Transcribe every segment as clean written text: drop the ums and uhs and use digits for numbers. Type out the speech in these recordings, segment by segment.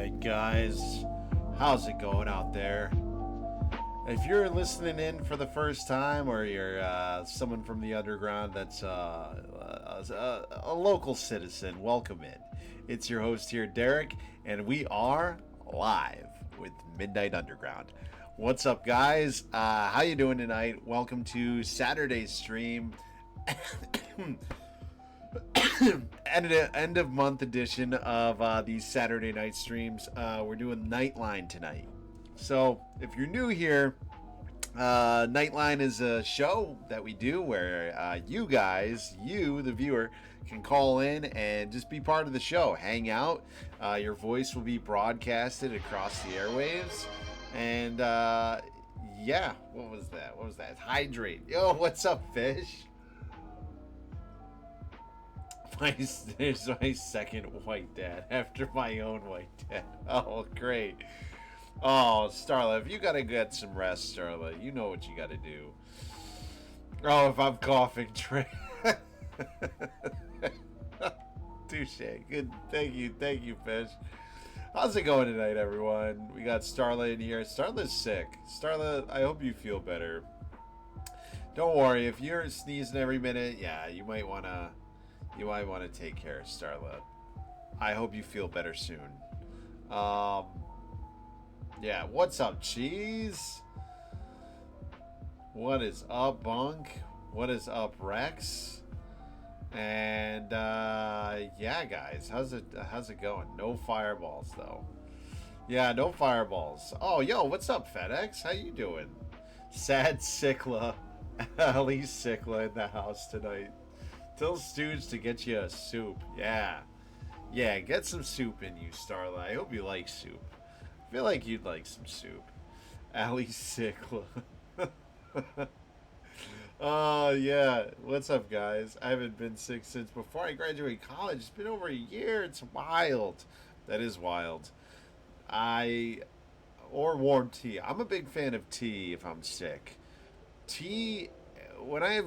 Alright, guys, how's it going out there? If you're listening in for the first time, or you're someone from the underground that's a local citizen, welcome in. It's your host here, Derek, and we are live with Midnight Underground. What's up, guys? How you doing tonight? Welcome to Saturday's stream. End of month edition of these Saturday night streams. We're doing Nightline tonight. So if you're new here, Nightline is a show that we do where you guys, the viewer, can call in and just be part of the show. Hang out. Your voice will be broadcasted across the airwaves. And yeah, what was that? Hydrate. Yo, what's up, fish? There's my second white dad after my own white dad. Oh, great. Oh, Starla, if you gotta get some rest, Starla, you know what you gotta do. Oh, if I'm coughing, Trey. Touche. Good. Thank you, fish. How's it going tonight, everyone? We got Starla in here. Starla's sick. Starla, I hope you feel better. Don't worry, if you're sneezing every minute, yeah, you might want to take care of Starla. I hope you feel better soon. Yeah, what's up, Cheese? What is up, Bunk? What is up, Rex? And yeah, guys, how's it going? No fireballs though. Yeah, no fireballs. Oh, yo, what's up, FedEx? How you doing? Sad Sikla, Ali Sikla in the house tonight. Tell Stooge to get you a soup. Yeah, get some soup in you, Starla. I hope you like soup. I feel like you'd like some soup. Ali Sikla. Oh, yeah. What's up, guys? I haven't been sick since before I graduated college. It's been over a year. It's wild. That is wild. Or warm tea. I'm a big fan of tea if I'm sick. Tea, when I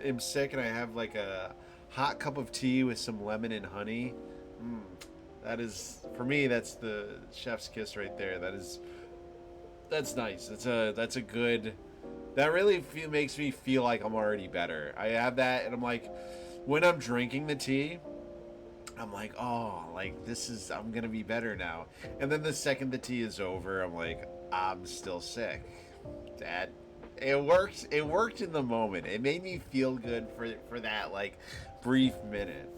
am sick and I have like a hot cup of tea with some lemon and honey, that is, for me, that's the chef's kiss right there. That's nice. That's a good, that really makes me feel like I'm already better. I have that, and I'm like, when I'm drinking the tea, I'm like, oh, like I'm gonna be better now. And then the second the tea is over, I'm like, I'm still sick. It worked in the moment. It made me feel good for that like brief minute.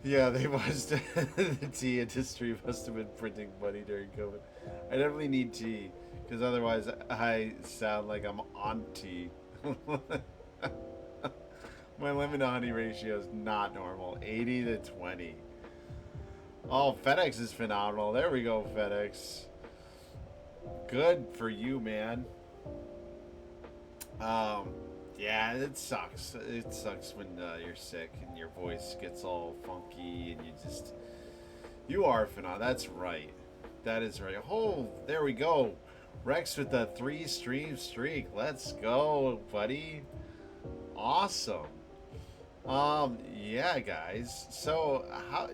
Yeah, they must. The tea industry must have been printing money during COVID. I definitely need tea, because otherwise I sound like I'm on tea. My lemon to honey ratio is not normal. 80 to 20. Oh, FedEx is phenomenal. There we go, FedEx. Good for you, man. Yeah, it sucks. It sucks when you're sick and your voice gets all funky and you are phenomenal. That's right. That is right. Oh, there we go. Rex with the 3-stream streak. Let's go, buddy. Awesome. Yeah, guys. So,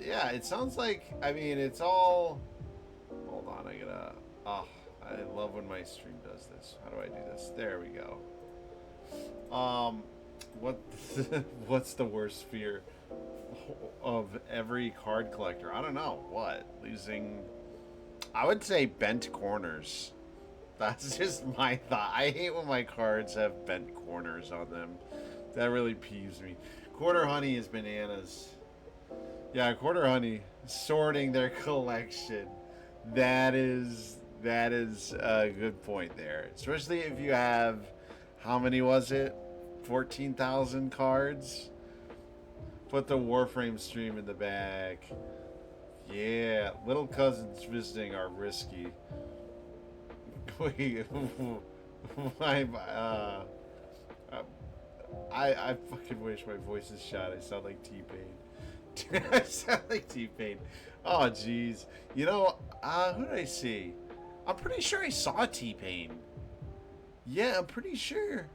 it sounds like, I mean, it's all, hold on, I love when my stream does this. How do I do this? There we go. What's the worst fear of every card collector? I don't know. What? Losing, I would say bent corners. That's just my thought. I hate when my cards have bent corners on them. That really peeves me. Quarter Honey is bananas. Yeah, Quarter Honey sorting their collection. That is a good point there. Especially if you have, how many was it? 14,000 cards? Put the Warframe stream in the back. Yeah, little cousins visiting are risky. Wait, I fucking wish my voice is shot. I sound like T-Pain. I sound like T-Pain. Oh, jeez. You know, who did I see? I'm pretty sure I saw T-Pain. Yeah, I'm pretty sure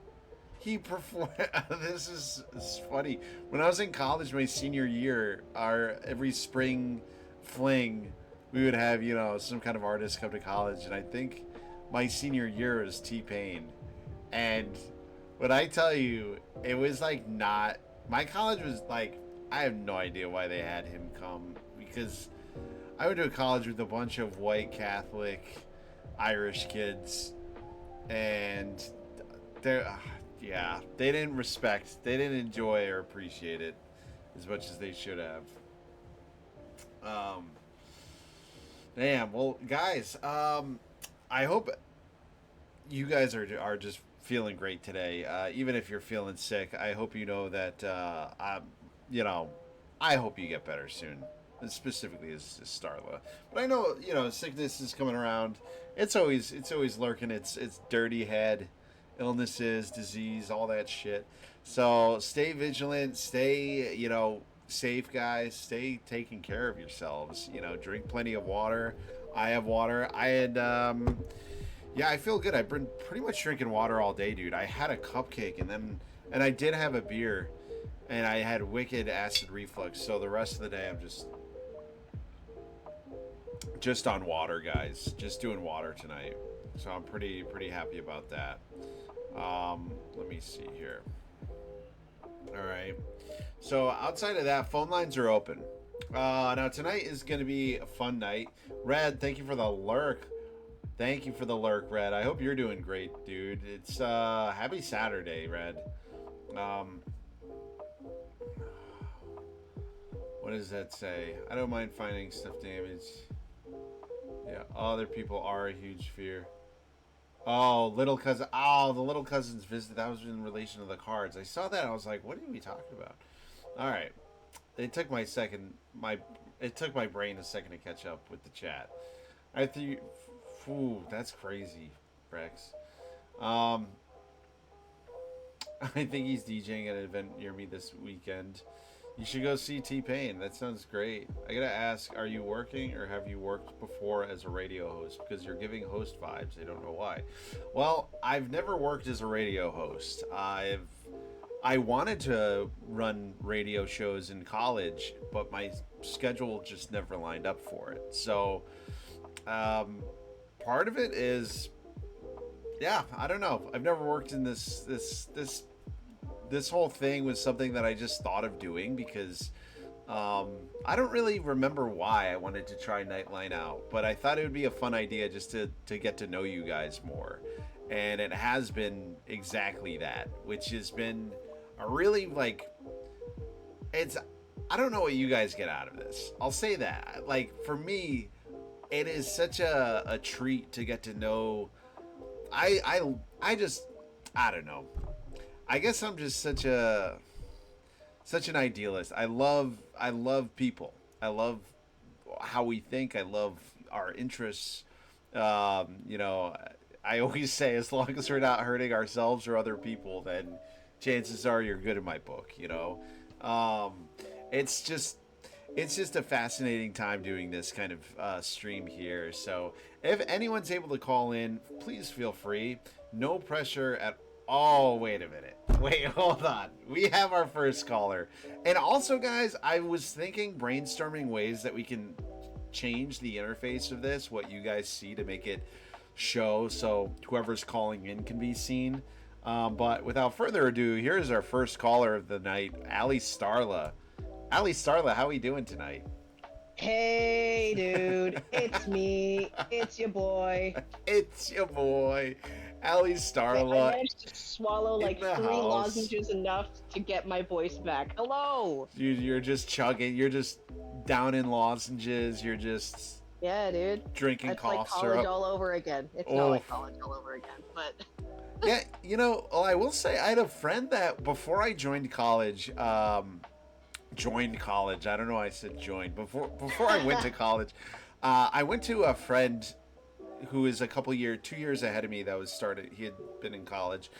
he performed. This is funny. When I was in college, my senior year, every spring fling, we would have, some kind of artist come to college. And I think my senior year was T-Pain. And when I tell you, it was like not. My college was like, I have no idea why they had him come, because I went to a college with a bunch of white Catholic Irish kids, and they're, yeah, they didn't enjoy or appreciate it as much as they should have. Um, Damn. Well, guys, I hope you guys are just feeling great today. Even if you're feeling sick, I hope you know that you know, I hope you get better soon. Specifically as Starla, but I know sickness is coming around. It's always lurking. It's dirty head, illnesses, disease, all that shit. So stay vigilant. Stay safe, guys. Stay taking care of yourselves. Drink plenty of water. I have water. I had yeah, I feel good. I've been pretty much drinking water all day, dude. I had a cupcake and I did have a beer, and I had wicked acid reflux. So the rest of the day, I'm just on water, guys. Just doing water tonight. So I'm pretty happy about that. Let me see here. All right. So outside of that, phone lines are open. Now tonight is going to be a fun night. Red, thank you for the lurk. Thank you for the lurk, Red. I hope you're doing great, dude. It's happy Saturday, Red. What does that say? I don't mind finding stuff damaged. Yeah, other people are a huge fear. Oh, little cousin. Oh, the little cousin's visit. That was in relation to the cards. I saw that. I was like, what are we talking about? All right. It took it took my brain a second to catch up with the chat. I think, that's crazy, Rex. Um, I think he's DJing at an event near me this weekend. You should go see T-Pain. That sounds great. I gotta ask, are you working or have you worked before as a radio host? Because you're giving host vibes. I don't know why. Well, I've never worked as a radio host. I wanted to run radio shows in college, but my schedule just never lined up for it. So, part of it is, yeah, I don't know. I've never worked in this whole thing was something that I just thought of doing because I don't really remember why I wanted to try Nightline out, but I thought it would be a fun idea just to get to know you guys more. And it has been exactly that, which has been a really I don't know what you guys get out of this. I'll say that. Like, for me, it is such a treat to get to know. I just, I don't know. I guess I'm just such an idealist. I love people. I love how we think. I love our interests. I always say, as long as we're not hurting ourselves or other people, then chances are you're good in my book. It's just a fascinating time doing this kind of stream here. So if anyone's able to call in, please feel free. No pressure at. Oh, wait a minute. Wait, hold on. We have our first caller. And also, guys, I was brainstorming ways that we can change the interface of this, what you guys see, to make it show so whoever's calling in can be seen. But without further ado, here's our first caller of the night, Ali Starla. Ali Starla, how are we doing tonight? Hey, dude. It's me. It's your boy. It's your boy. Ali Starla. I managed to swallow like 3 lozenges enough to get my voice back. Hello. You're just chugging. You're just down in lozenges. You're just dude. Drinking it's cough like college syrup all over again. It's not like college all over again, but yeah, I will say I had a friend that before I joined college, I don't know why I said joined. Before I went to college, I went to a friend who is 2 years ahead of me he had been in college,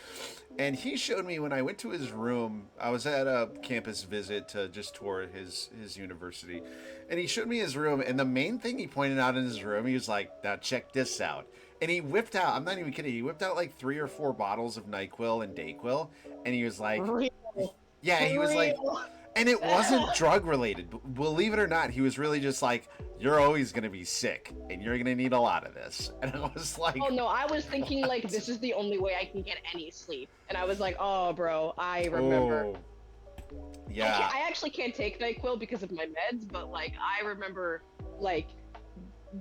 and he showed me when I went to his room. I was at a campus visit to just tour his university, and he showed me his room, and the main thing he pointed out in his room, he was like, now check this out. And he whipped out, I'm not even kidding, he whipped out like 3 or 4 bottles of NyQuil and DayQuil, and he was like, real. yeah, he was like, And it wasn't drug related. Believe it or not, he was really just like, "You're always gonna be sick, and you're gonna need a lot of this." And I was like, Oh no, I was thinking like "What?" this is the only way I can get any sleep, and I was like, oh bro, I remember. Oh, yeah, I actually can't take NyQuil because of my meds, but like I remember like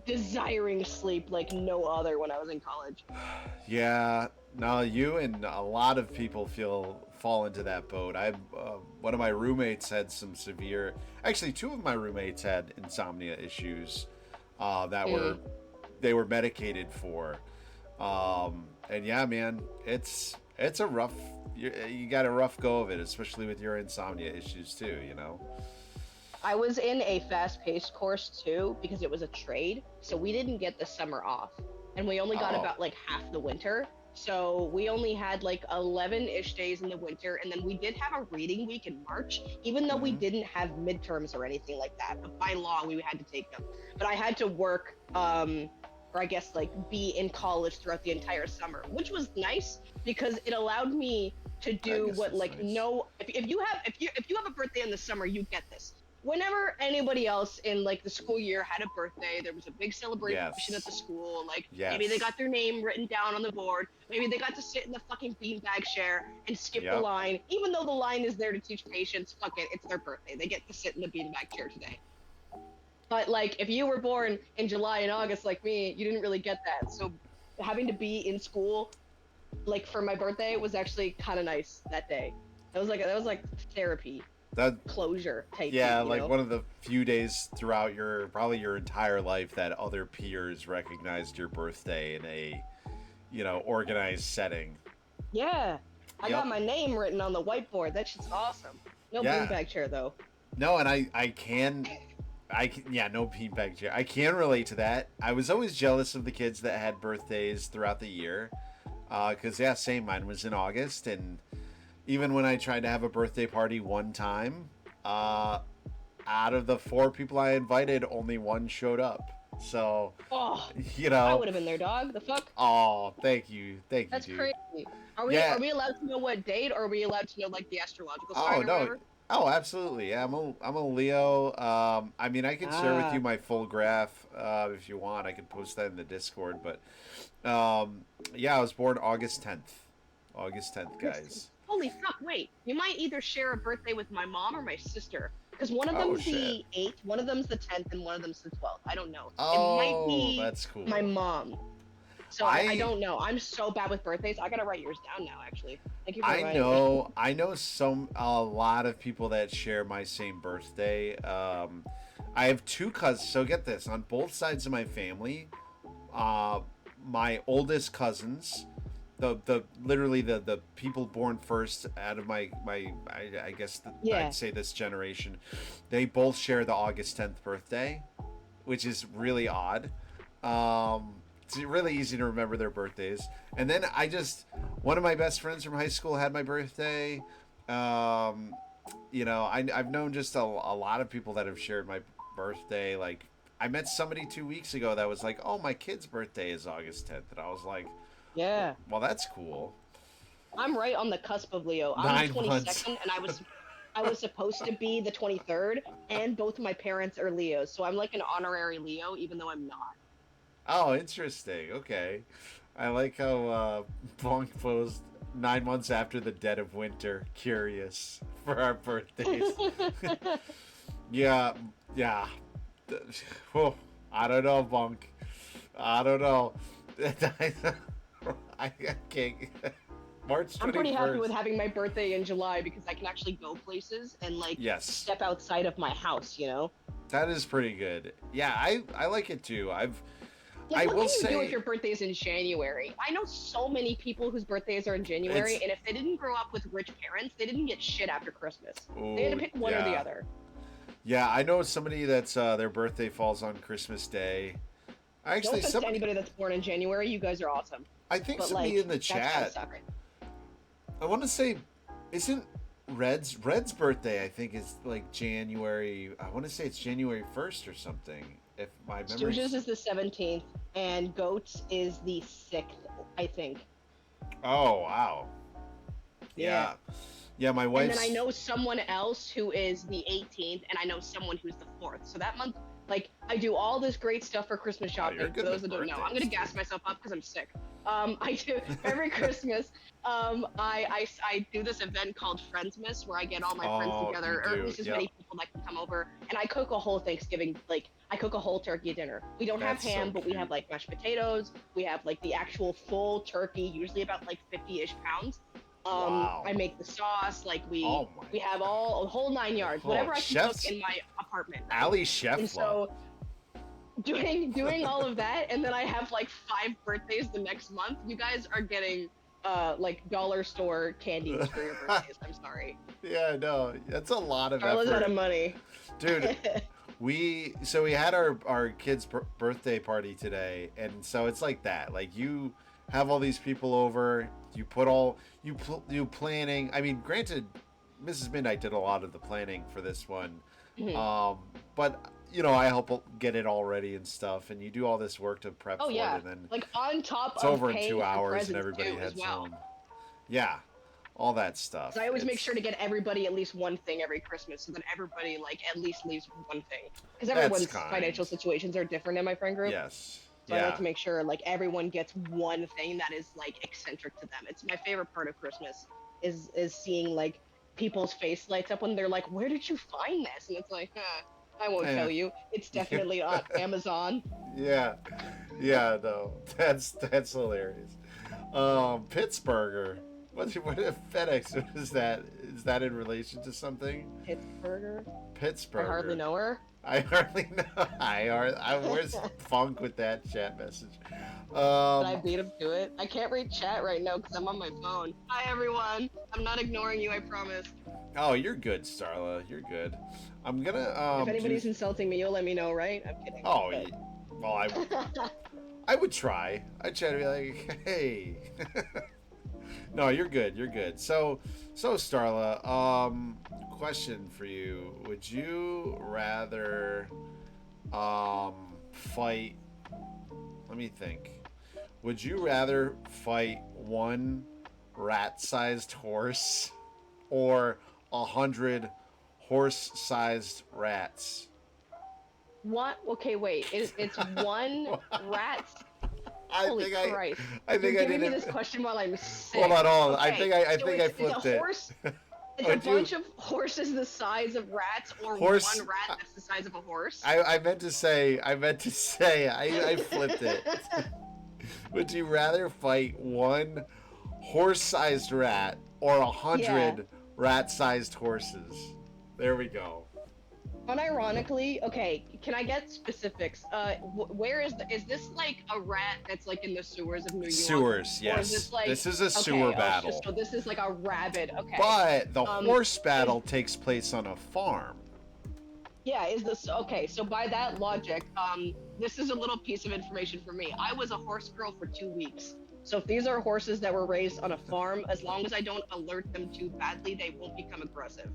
desiring sleep like no other when I was in college. yeah. No, you and a lot of people fall into that boat. I one of my roommates had some severe. Actually, two of my roommates had insomnia issues that were Mm. they were medicated for. And yeah, man, it's a rough. You got a rough go of it, especially with your insomnia issues too. You know. I was in a fast-paced course too because it was a trade, so we didn't get the summer off, and we only got Oh. about like half the winter. So we only had like 11-ish days in the winter, and then we did have a reading week in March, even though we Hmm. didn't have midterms or anything like that. But by law, we had to take them. But I had to work, or I guess like be in college throughout the entire summer, which was nice because it allowed me to I do guess what that's like nice. no if you have a birthday in the summer, you get this. Whenever anybody else in like the school year had a birthday, there was a big celebration at the Yes. school. Like maybe they Yes. got their name written down on the board. Maybe they got to sit in the fucking beanbag chair and skip the Yep. line, even though the line is there to teach patience. Fuck it, it's their birthday. They get to sit in the beanbag chair today. But like if you were born in July and August like me, you didn't really get that. So having to be in school like for my birthday was actually kind of nice that day. That was like therapy That closure type yeah, beat, you like know? one of the few days throughout your probably your entire life that other peers recognized your birthday in a organized setting. Yeah. I Yep. got my name written on the whiteboard. That shit's awesome. No Yeah. beanbag chair though. No, and I can, yeah, no beanbag chair. I can relate to that. I was always jealous of the kids that had birthdays throughout the year. Because, yeah, same. Mine was in August. And even when I tried to have a birthday party one time, uh, out of the four people I invited, only one showed up. So, Oh, you I know, would have been there, dog. The fuck? oh, thank you. Thank you, That's dude. crazy. Are we Yeah. are we allowed to know what date, or are we allowed to know like the astrological Oh, sign or no. whatever? Oh, absolutely. Yeah, I'm a Leo. I mean, I can share with you Ah, my full graph if you want. I can post that in the Discord. But yeah, I was born August 10th. August 10th, August. guys. Holy fuck! Wait, you might either share a birthday with my mom or my sister, because one of Oh them's shit. the 8th, one of them's the 10th, and one of them's the 12th. I don't know. It might Oh, be that's my cool. mom. So I I don't know. I'm so bad with birthdays. I gotta write yours down now, actually. Thank you for I reminding me. know I know some a lot of people that share my same birthday. I have two cousins. So get this, on both sides of my family, uh, my oldest cousins, the literally the people born first out of I guess I'd Yeah. say this generation, they both share the August 10th birthday, which is really odd. It's really easy to remember their birthdays. And then one of my best friends from high school had my birthday. Um, I've known just a lot of people that have shared my birthday. Like, I met somebody 2 weeks ago that was like, "Oh, my kid's birthday is August 10th," and I was like, Yeah. "Well, that's cool." I'm right on the cusp of Leo. I'm the 9 months. 22nd, and I was supposed to be the 23rd, and both of my parents are Leos, so I'm like an honorary Leo, even though I'm not. Oh, interesting. Okay, I like how Bonk posed 9 months after the dead of winter. Curious for our birthdays. Yeah, yeah. Oh, I don't know, Bunk. I don't know. I can't. March I'm twenty pretty happy with first. having my birthday in July because I can actually go places and like Yes, step outside of my house, you know? that is pretty good. Yeah, I like it too. Like, I what will can you do if say your birthday is in January? I know so many people whose birthdays are in January, it's. and if they didn't grow up with rich parents, they didn't get shit after Christmas. They had to Oh pick one or the yeah, other. yeah. I know somebody that's their birthday falls on Christmas Day. No Actually, offense to somebody. anybody that's born in January, you guys are awesome. I think But somebody in like, the that's gotta chat. suck. I want to say, isn't Red's birthday? I think is like January. I want to say it's January 1st or something. If my Stooges memory's. is the 17th, and Goats is the 6th, I think. Oh wow. Yeah. Yeah. Yeah, my And then I wife's. know someone else who is the 18th, and I know someone who's the 4th. So that month, like, I do all this great stuff for Christmas Wow, you're shopping. For good those with that don't know, I'm birthdays, gonna dude. gas myself up because I'm sick. I do every Christmas. I do this event called Friendsmas where I get all my friends Oh, you together, or at do. least as Yep. many people that can come over, and I cook a whole Thanksgiving. Like, I cook a whole turkey dinner. We don't have That's so ham, but we have cute. like mashed potatoes. We have like the actual full turkey, usually about like 50-ish pounds. Wow. I make the sauce. Like Oh we have my. all a whole 9 yards, Oh, whatever I can cook chef's in my apartment, right? Ali And Chefla. so doing all of that, and then I have like 5 birthdays the next month. You guys are getting like dollar store candies for your birthdays. I'm sorry. Yeah, no, that's a lot of Carla's out effort, of money. dude. We had our kids' birthday party today, and so it's like that. Like you have all these people over, you planning. I mean, granted, Mrs. Midnight did a lot of the planning for this one, Mhm. um, but I help get it all ready and stuff, and you do all this work to prep Oh for it, yeah, and then like on top it's of over in paying two for hours, and presents everybody too as heads well. home. Yeah, all that stuff. So I always make sure It's to get everybody at least one thing every Christmas, so that everybody like at least leaves one thing. Because that's everyone's kind. financial situations are different in my friend group. Yes. So I like Yeah. to make sure like everyone gets one thing that is like eccentric to them. It's my favorite part of Christmas is seeing like people's face lights up when they're like, "Where did you find this?" And it's like, I won't Eh. tell you. It's definitely on Amazon. Yeah. Yeah. No, that's hilarious. Pittsburgher. What FedEx is that? Is that in relation to something? Pittsburgher. I hardly Pittsburgher. know her. I hardly know. Where's Funk with that chat message? Did I Um. beat him to it? I can't read chat right now because I'm on my phone. Hi everyone. I'm not ignoring you. I promise. Oh, you're good, Starla. You're good. I'm gonna If do. anybody's insulting me, you'll let me know, right? I'm kidding. Oh, But well, I would try. I'd try to be like, hey. No, you're good. You're good. So Starla, question for you: would you rather fight? Let me think. Would you rather fight one rat-sized horse or 100 horse-sized rats? what? Okay, wait. It's one rat. I Holy think I, Christ. I You're think I giving did me it. this question while I'm Hold sick. on, hold on. Okay, I so think I it's a flipped it. horse. It's a Would you bunch of horses the size of rats, or one horse? rat that's the size of a horse. I meant to say. I flipped it. Would you rather fight one horse-sized rat or a Yeah. hundred rat-sized horses? There we go. Unironically, okay, can I get specifics? Where is this like a rat that's like in the sewers of New York, Sewers, or is this yes. like This is a sewer okay? Oh, battle. so this is like a rabbit. Okay. But the Um, horse is battle takes place on a farm. yeah, is this okay? So by that logic, this is a little piece of information for me. I was a horse girl for 2 weeks. So if these are horses that were raised on a farm, as long as I don't alert them too badly, they won't become aggressive.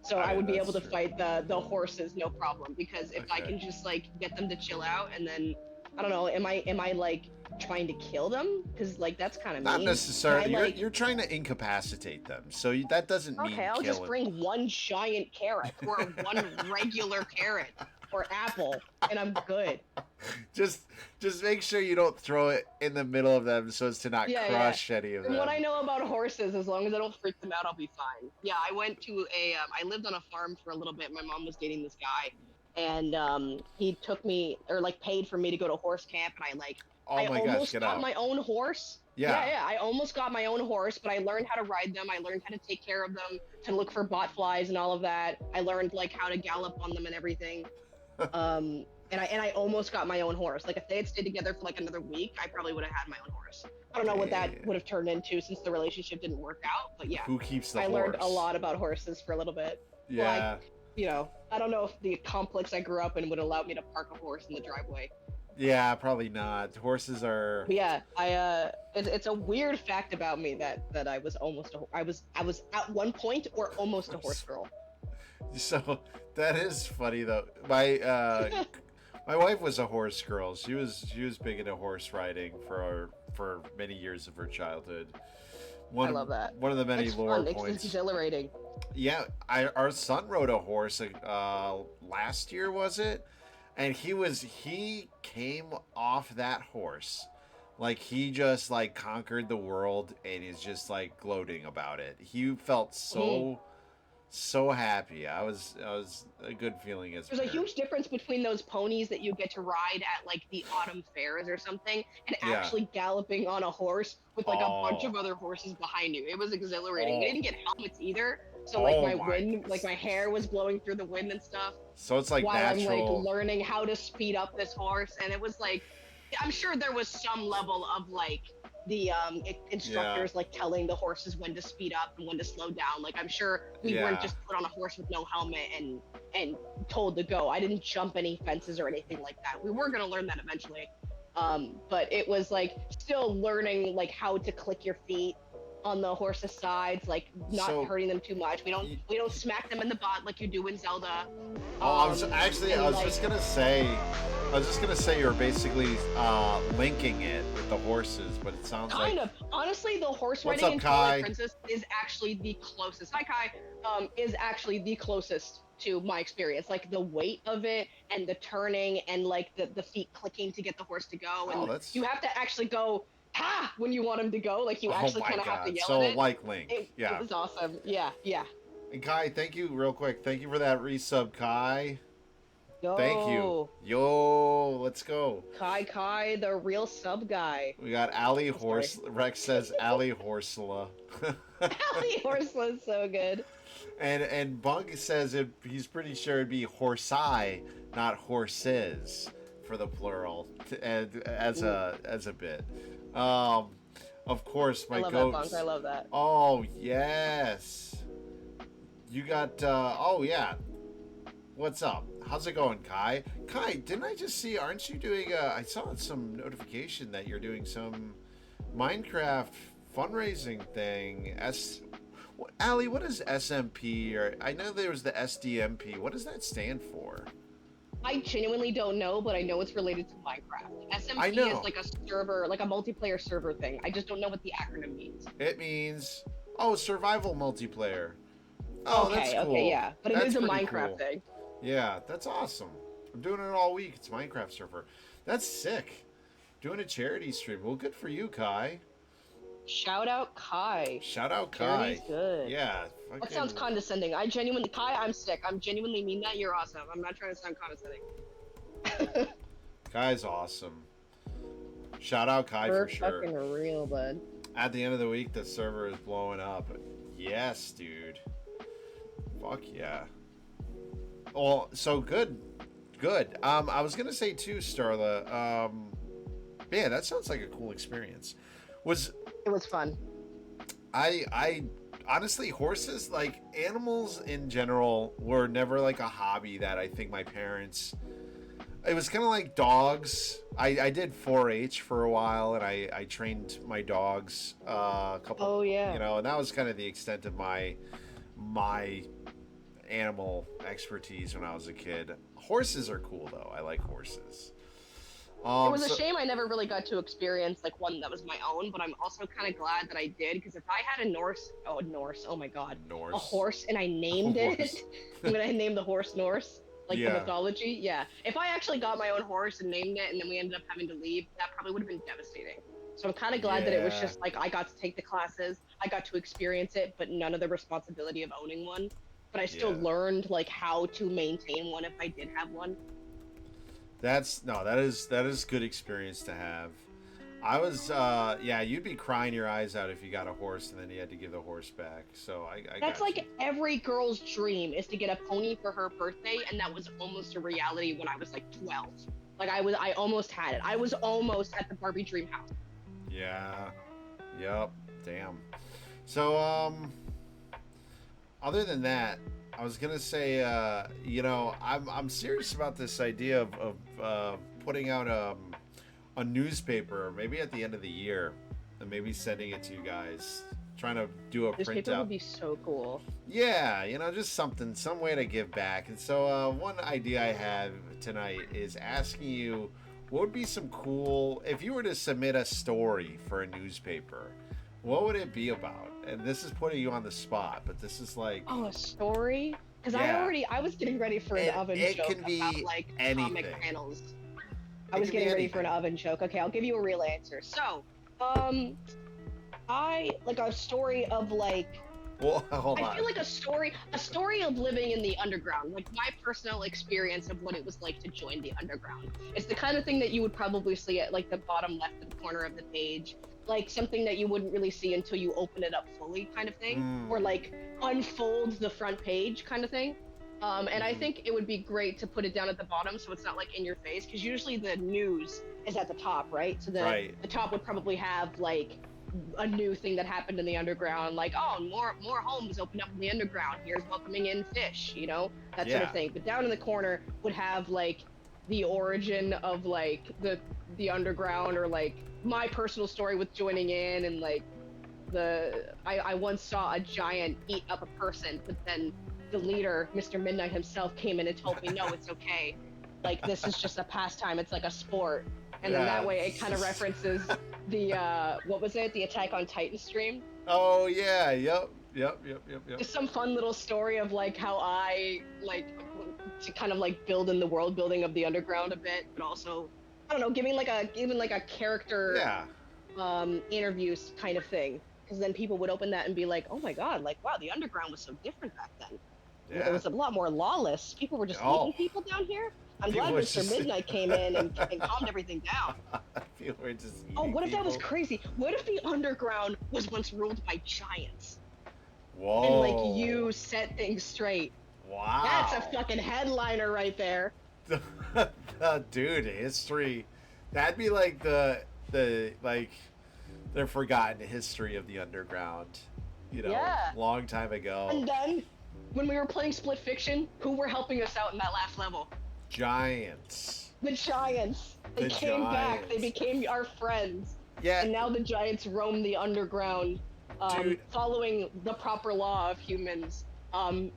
So I would be able That's to true. fight the horses no problem because if I Okay. can just like get them to chill out and then I don't know, am I like trying to kill them? Because like that's kind of Not mean. Can I necessarily. You're like you're trying to incapacitate them, so that doesn't okay, mean I'll just killing. bring one giant carrot or one regular carrot or apple and I'm good. just just make sure you don't throw it in the middle of them so as to not Yeah, yeah. crush any of From what them. I know about horses, as long as I don't freak them out, I'll be fine. Yeah, I went to I lived on a farm for a little bit. My mom was dating this guy, and he took me or like paid for me to go to horse camp, and Oh I my gosh, almost get got out. my own horse. Yeah, Yeah. yeah, I almost got my own horse, but I learned how to ride them. I learned how to take care of them, to look for bot flies and all of that. I learned like how to gallop on them and everything. And I almost got my own horse. Like if they had stayed together for like another week, I probably would have had my own horse. I don't know what that Damn. would have turned into since the relationship didn't work out, but yeah, Who keeps the I learned a horse? lot about horses for a little bit. Well, Yeah. I don't know if the complex I grew up in would allow me to park a horse in the driveway. Yeah, probably not. Horses are. But yeah, it's a weird fact about me that I was almost I was at one point or almost a horse girl. So that is funny though. My wife was a horse girl. She was big into horse riding for many years of her childhood. I love that. One of the many It's lore fun. It's points. exhilarating. Yeah, our son rode a horse last year, was it? And he came off that horse like he just like conquered the world and is just like gloating about it. He felt Mhm. so happy. I was a good feeling as a There's a parent. huge difference between those ponies that you get to ride at like the autumn fairs or something and Yeah. actually galloping on a horse with like a bunch Oh. of other horses behind you. It was exhilarating. We Oh. didn't get helmets either. So like Oh my my. wind, like my hair was blowing through the wind and stuff So it's like while I'm like natural. learning how to speed up this horse. And it was like, I'm sure there was some level of like the Yeah. instructors like telling the horses when to speed up and when to slow down. Like I'm sure we weren't Yeah. just put on a horse with no helmet and told to go. I didn't jump any fences or anything like that. We were gonna learn that eventually, but it was like still learning like how to click your feet on the horse's sides, like not So hurting them too much. y- We don't smack them in the butt like you do in Zelda. Oh, I was actually, I And was like just gonna say, you're basically linking it with the horses, but it sounds like. kind of. Honestly, the horse What's riding up, in Twilight Kai? Princess is actually the closest. Hi, Kai. Is actually the closest to my experience. Like the weight of it and the turning and like the feet clicking to get the horse to go. Oh, And that's. you have to actually go, ha, when you want him to go. Like you Oh actually my kind of have to God! yell at So it. like Link, It yeah. was awesome. Yeah, yeah. And Kai, thank you real quick. Thank you for that resub, Kai. Thank you. Yo, Yo, let's go. Kai, the real sub guy. We got Ali I'm sorry. Horse. Rex says Ali Horsela. Allie Horse was so good. And Bug says he's pretty sure it'd be horsei, not horses, for the plural, and as a bit. Um, of course, I my love that bunk. goats. I love that. Oh yes, you got. Oh yeah, what's up? How's it going, Kai? Kai, didn't I just see? Aren't you doing? I saw some notification that you're doing some Minecraft fundraising thing. Ali, what is SMP? Or I know there was the SDMP. What does that stand for? I genuinely don't know, but I know it's related to Minecraft. I SMP know. is like a server, like a multiplayer server thing. I just don't know what the acronym means. It means survival multiplayer. Oh, that's Okay, cool. okay, yeah. But it That's is a pretty Minecraft cool. thing. Yeah, that's awesome. I'm doing it all week. It's Minecraft server. That's sick. Doing a charity stream. Well, good for you, Kai. Shout out Kai. Shout out Kai. Charity's good. Yeah. That sounds condescending. I genuinely, Kai, I'm sick. I'm genuinely mean that. You're awesome. I'm not trying to sound condescending. Kai's awesome. Shout out Kai We're for sure. fucking real, bud. At the end of the week, the server is blowing up. Yes, dude. Fuck yeah. Well, so good. Good. I was gonna say too, Starla. Yeah, that sounds like a cool experience. Was It was fun. I honestly, horses, like animals in general, were never like a hobby that I think my parents. It was kind of like dogs. I did 4-H for a while, and I trained my dogs a couple. Oh, yeah. You know, and that was kind of the extent of my animal expertise when I was a kid. Horses are cool though. I like horses. It was a shame I never really got to experience like one that was my own, but I'm also kind of glad that I did because if I had a Norse, oh my god, Norse. a horse and I named it, I'm gonna name the horse Norse, like Yeah. the mythology. Yeah, if I actually got my own horse and named it, and then we ended up having to leave, that probably would have been devastating. So I'm kind of glad that it was Yeah. just like I got to take the classes, I got to experience it, but none of the responsibility of owning one. But I still Yeah. learned like how to maintain one if I did have one. That is good experience to have. I was yeah, you'd be crying your eyes out if you got a horse and then you had to give the horse back. So I That's got like you. every girl's dream is to get a pony for her birthday, and that was almost a reality when I was like 12. Like I almost had it. I was almost at the Barbie dream house. Yeah. Yep. Damn. So other than that, I was gonna say you know, I'm serious about this idea of putting out a newspaper maybe at the end of the year and maybe sending it to you guys. Trying to do a This paper printout. would be so cool. Yeah, you know, just some way to give back. And so one idea I have tonight is asking you what would be some cool, if you were to submit a story for a newspaper, What would it be about? And this is putting you on the spot, but this is like, Oh, a story? Because yeah, I was getting ready for an oven it joke can about be like comic anything. panels. I It was can be getting ready for an anything. oven joke. Okay, I'll give you a real answer. So, um, I like a story of like Well, hold I on. feel like a story of living in the underground, like my personal experience of what it was like to join the underground. It's the kind of thing that you would probably see at like the bottom left of the corner of the page, like something that you wouldn't really see until you open it up fully, kind of thing, or Mm. like unfold the front page, kind of thing. And I Hmm. think it would be great to put it down at the bottom so it's not like in your face, because usually the news is at the top, right? So Right. the top would probably have like a new thing that happened in the underground, like oh more homes open up in the underground. Here's welcoming in fish, that sort of Yeah. thing. But down in the corner would have like the origin of like the underground or like my personal story with joining in and like I once saw a giant eat up a person, but then the leader, Mr. Midnight himself, came in and told me, no, it's okay. Like this is just a pastime. It's like a sport. And then Yeah. that way it kind of references the what was it? The Attack on Titan stream. Oh yeah. Yep. Yep. Yep. Yep. Yep. Just some fun little story of like how I like to kind of like build in the world building of the underground a bit, but also I don't know, giving like a even like a character Yeah. interviews kind of thing, because then people would open that and be like, oh my god, like wow, the underground was so different back then. It Yeah. was a lot more lawless. People were just Oh, eating people down here. I'm people glad were Mr. just Midnight came in and calmed everything down. people were just Oh, eating what if that was people. crazy? What if the underground was once ruled by giants and like Whoa. you set things straight? That's a Wow. fucking headliner right there. Dude, history. That'd be like the like the forgotten history of the underground. Yeah. Long time ago. And then when we were playing Split Fiction, who were helping us out in that last level? Giants. The giants. They The came back. They giants. became our friends. Yeah, And now the giants roam the underground, dude. following the proper law of humans,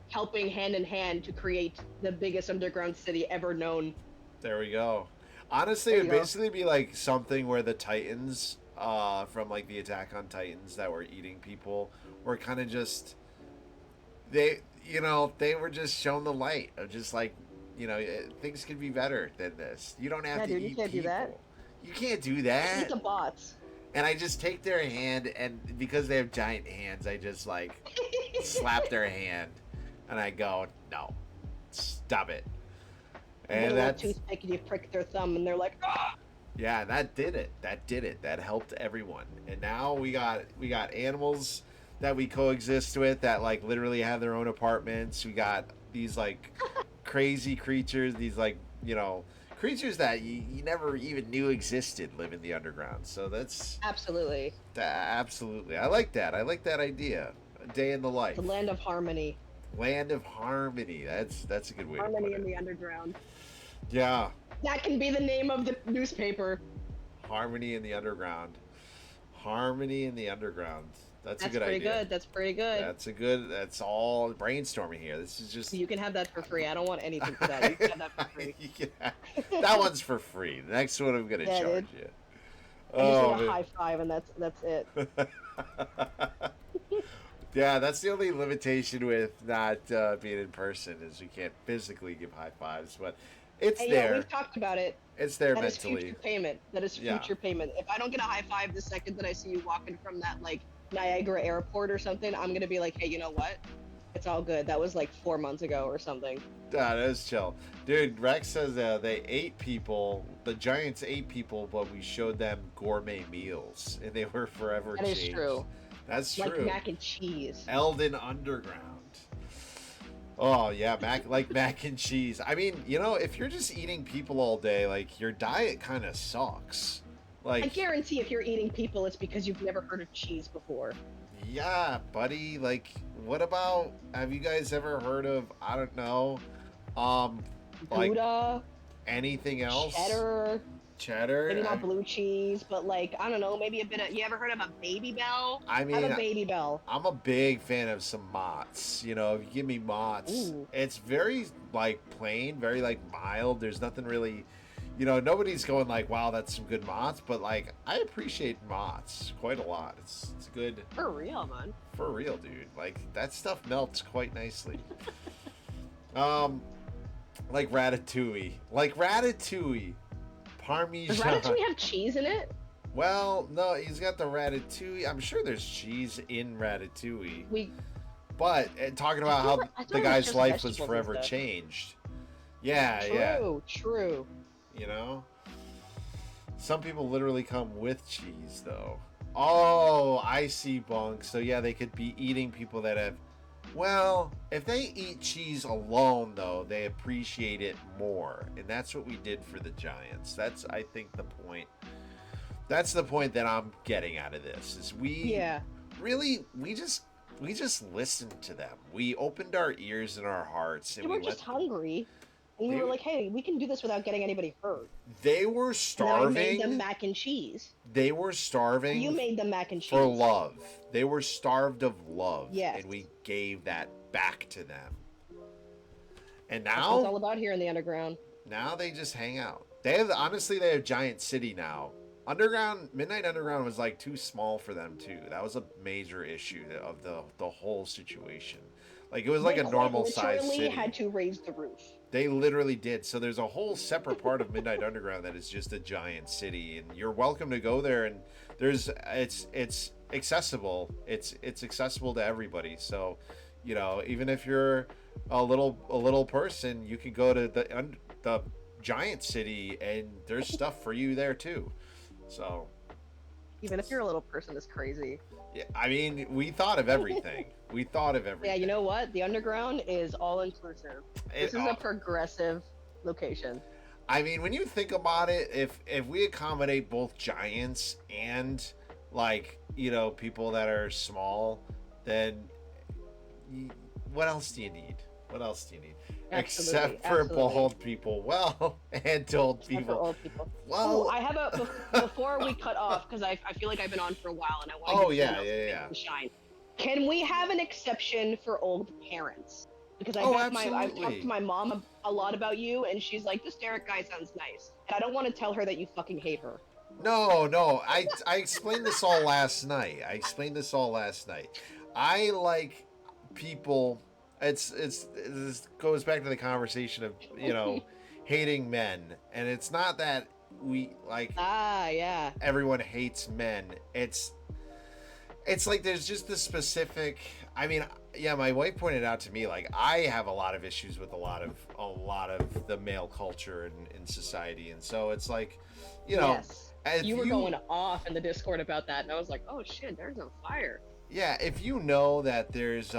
helping hand in hand to create the biggest underground city ever known. There we go. Honestly, There it would you go. basically be like something where the Titans, from like the Attack on Titans that were eating people, were kind of just they were just shown the light of just like things could be better than this. You don't have Yeah, to dude, you eat can't do that. people. You can't do Eat that. the bots. And I just take their hand, and because they have giant hands, I just like slap their hand, and I go, no, stop it. You get a And little that's toothpick and you prick their thumb, and they're like, ah! yeah, that did it. That did it. That helped everyone. And now we got animals that we coexist with that like literally have their own apartments. We got these like crazy creatures, these like, creatures that you never even knew existed live in the underground. So that's Absolutely. absolutely. I like that. I like that idea. A day in the The life. land of harmony. Land of harmony. That's a good way to put Harmony in it. the underground. Yeah. That can be the name of the newspaper. Harmony in the underground. Harmony in the underground. That's a That's good pretty idea. good. That's pretty good. That's all brainstorming here. This is just You can have that for free. I don't want anything for that. You can have that for free. yeah, that one's for free. The next one I'm gonna Yeah, charge dude. you. I just need Oh a man. high five, and that's it. Yeah, that's the only limitation with not being in person is we can't physically give high fives, but it's And yeah, there. we've talked about it. It's there That is future mentally. payment. That is Yeah. future payment. If I don't get a high five the second that I see you walking from that like Niagara airport or something, I'm gonna be like, hey, you know what? It's all good. That was like 4 months ago or something. That is chill. Dude, Rex says they ate people, the Giants ate people, but we showed them gourmet meals, and they were forever That is changed. true. That's Like true. mac and cheese. Elden Underground. Oh, yeah, mac and cheese. I mean, if you're just eating people all day, like, your diet kind of sucks. I Like, guarantee if you're eating people, it's because you've never heard of cheese before. yeah, buddy, like, what about, have you guys ever heard of, I don't know, like, Gouda, anything else? cheddar, Cheddar? maybe not blue cheese, but like I don't know, maybe a bit of. You ever heard of a baby bell? I Have mean, a baby bell. I'm a big fan of some Mott's. If you give me Mott's, Ooh. it's very like plain, very like mild. There's nothing really, nobody's going like, wow, that's some good mozz, but like I appreciate mozz quite a lot. It's good. For real, man. For real, dude. Like that stuff melts quite nicely. um like ratatouille. Parmesan. Does ratatouille have cheese in it? Well, no, he's got the ratatouille. I'm sure there's cheese in ratatouille. But talking about how the guy's life was forever changed. Yeah, True. Some people literally come with cheese, though. Oh, I see, Bunk. So, yeah, they could be eating people that have... Well, if they eat cheese alone, though, they appreciate it more. And that's what we did for the Giants. That's, I think, the point. That's the point that I'm getting out of this, is we just listened to them. We opened our ears and our hearts. And we were just hungry. And we were like, hey, we can do this without getting anybody hurt. They were starving. And I made them mac and cheese. They were starving. You made them mac and cheese. For love. They were starved of love. Yes. And we gave that back to them. And now... That's what it's all about here in the underground. Now they just hang out. They have Giant City now. Midnight Underground was like too small for them too. That was a major issue of the whole situation. Like it was like a normal size city. Literally had to raise the roof. They literally did. So there's a whole separate part of Midnight Underground that is just a giant city, and you're welcome to go there. And it's accessible. It's accessible to everybody. So, even if you're a little person, you can go to the giant city, and there's stuff for you there too. So, even if you're a little person, it's crazy. Yeah, I mean, we thought of everything. Yeah, you know what? The underground is all inclusive. This is a progressive location. I mean, when you think about it, if we accommodate both giants and people that are small, then what else do you need? Except for bald people. Well, and old people. For old people. Well, I have before we cut off, because I feel like I've been on for a while and I want to get shine. Can we have an exception for old parents? Because I've talked to my mom a lot about you, and she's like, this Derek guy sounds nice. And I don't want to tell her that you fucking hate her. No. I explained this all last night. I like people... It goes back to the conversation of hating men, and it's not that we like everyone hates men. It's like there's just this specific. I mean, yeah, my wife pointed out to me, like, I have a lot of issues with a lot of the male culture in society, and so it's like, yes. You were going off in the Discord about that, and I was like, oh shit, there's a fire. Yeah, if you know that there's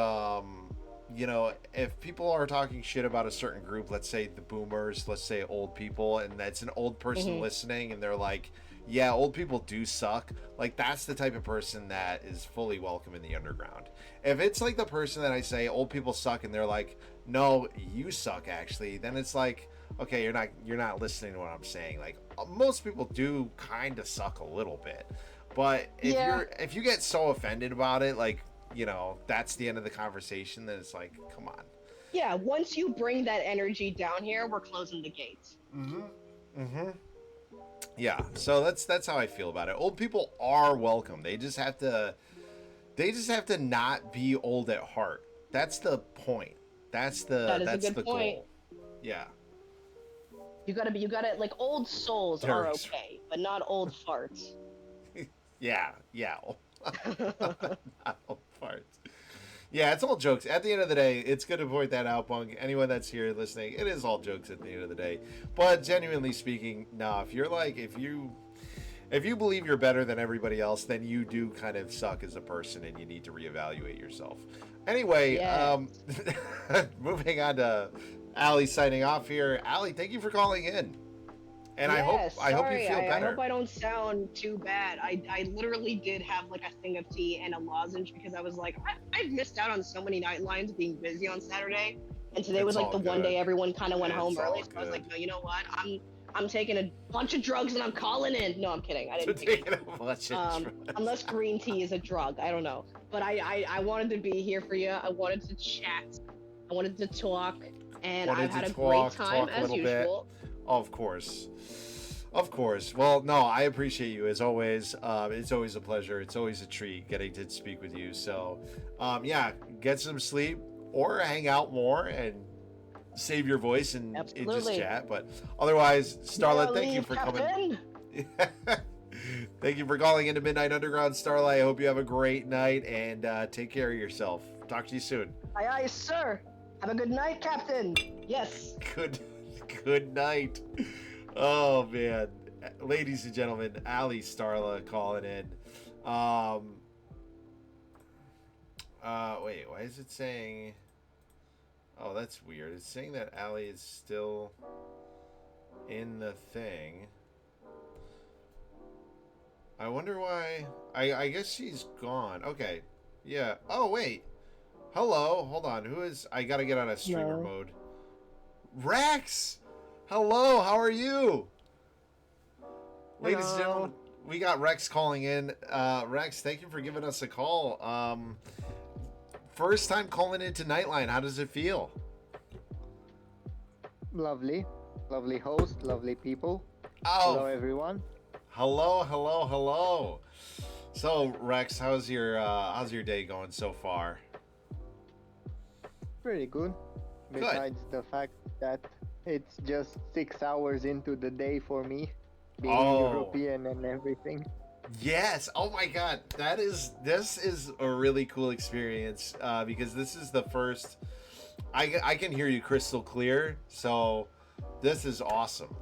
if people are talking shit about a certain group, let's say the boomers, let's say old people, and that's an old person listening, and they're like, yeah, old people do suck. Like, that's the type of person that is fully welcome in the underground. If it's like the person that I say, old people suck, and they're like, no, you suck, actually, then it's like, okay, you're not listening to what I'm saying. Like, most people do kind of suck a little bit. But if you get so offended about it, like, that's the end of the conversation, then it's like, come on. Yeah, once you bring that energy down here, we're closing the gates. Yeah, so that's how I feel about it. Old people are welcome. They just have to not be old at heart. That's the point. That's the goal. Yeah. You gotta like, old souls are okay, but not old farts. Yeah. Not old farts. Yeah, it's all jokes. At the end of the day, it's good to point that out, Bunk. Anyone that's here listening, it is all jokes at the end of the day. But genuinely speaking, no, if you believe you're better than everybody else, then you do kind of suck as a person, and you need to reevaluate yourself. Anyway, moving on to Allie signing off here. Allie, thank you for calling in. And I hope you feel better. I hope I don't sound too bad. I literally did have like a thing of tea and a lozenge, because I was like, I've missed out on so many Nightlines being busy on Saturday, and today was like the one day everyone kind of went home early. So I was like, no, you know what? I'm taking a bunch of drugs and I'm calling in. No, I'm kidding. I didn't take a bunch of drugs. Unless green tea is a drug, I don't know. But I wanted to be here for you. I wanted to chat. I wanted to talk, and I've had a great time as usual. Of course. Of course. Well, no, I appreciate you as always. It's always a pleasure. It's always a treat getting to speak with you. So, yeah, get some sleep or hang out more and save your voice and just Absolutely. chat. But otherwise, May I Starlet, thank you leave, for coming. Captain? Thank you for calling into Midnight Underground, Starlight. I hope you have a great night and take care of yourself. Talk to you soon. Aye, aye, sir. Have a good night, Captain. Yes. Good, good night. Oh man, ladies and gentlemen, Ali Starla calling in. Um, wait, why is it saying? Oh, that's weird. It's saying that Ali is still in the thing. I wonder why. I guess she's gone. Okay. Yeah. Oh, wait. Hello. Hold on. Who is. I gotta get out of streamer No. mode. Rex! Hello. How are you? Ladies and gentlemen, Hello. we got Rex calling in. Rex, thank you for giving us a call. First time calling into Nightline. How does it feel? Lovely, lovely host, lovely people. Oh, Hello, everyone. hello, hello, hello. So, Rex, how's your day going so far? Pretty good. Good. Besides the fact that it's just 6 hours into the day for me, being Oh. European and everything. Yes. Oh my God. This is a really cool experience because this is the first. I can hear you crystal clear. So this is awesome.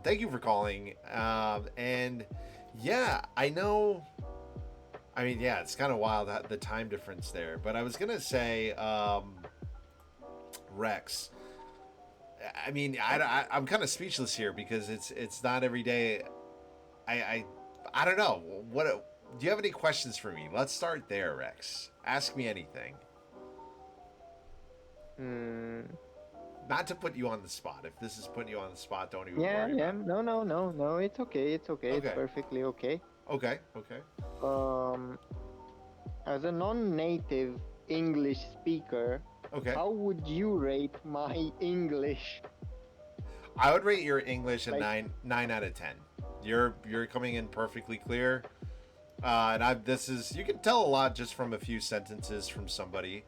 Thank you for calling. And yeah, I know. I mean, yeah, it's kind of wild the time difference there. But I was gonna say, Rex. I mean, I'm kind of speechless here because it's not every day. I I don't know. What do you have any questions for me? Let's start there, Rex. Ask me anything. Hmm. Not to put you on the spot. If this is putting you on the spot, don't even Yeah, worry yeah. about it. No, no, no, no. It's okay. It's okay. It's Okay. perfectly okay. Okay. Okay. Um, as a non-native English speaker, Okay. how would you rate my English? I would rate your English a Like, 9 out of 10. You're coming in perfectly clear. And this is you can tell a lot just from a few sentences from somebody.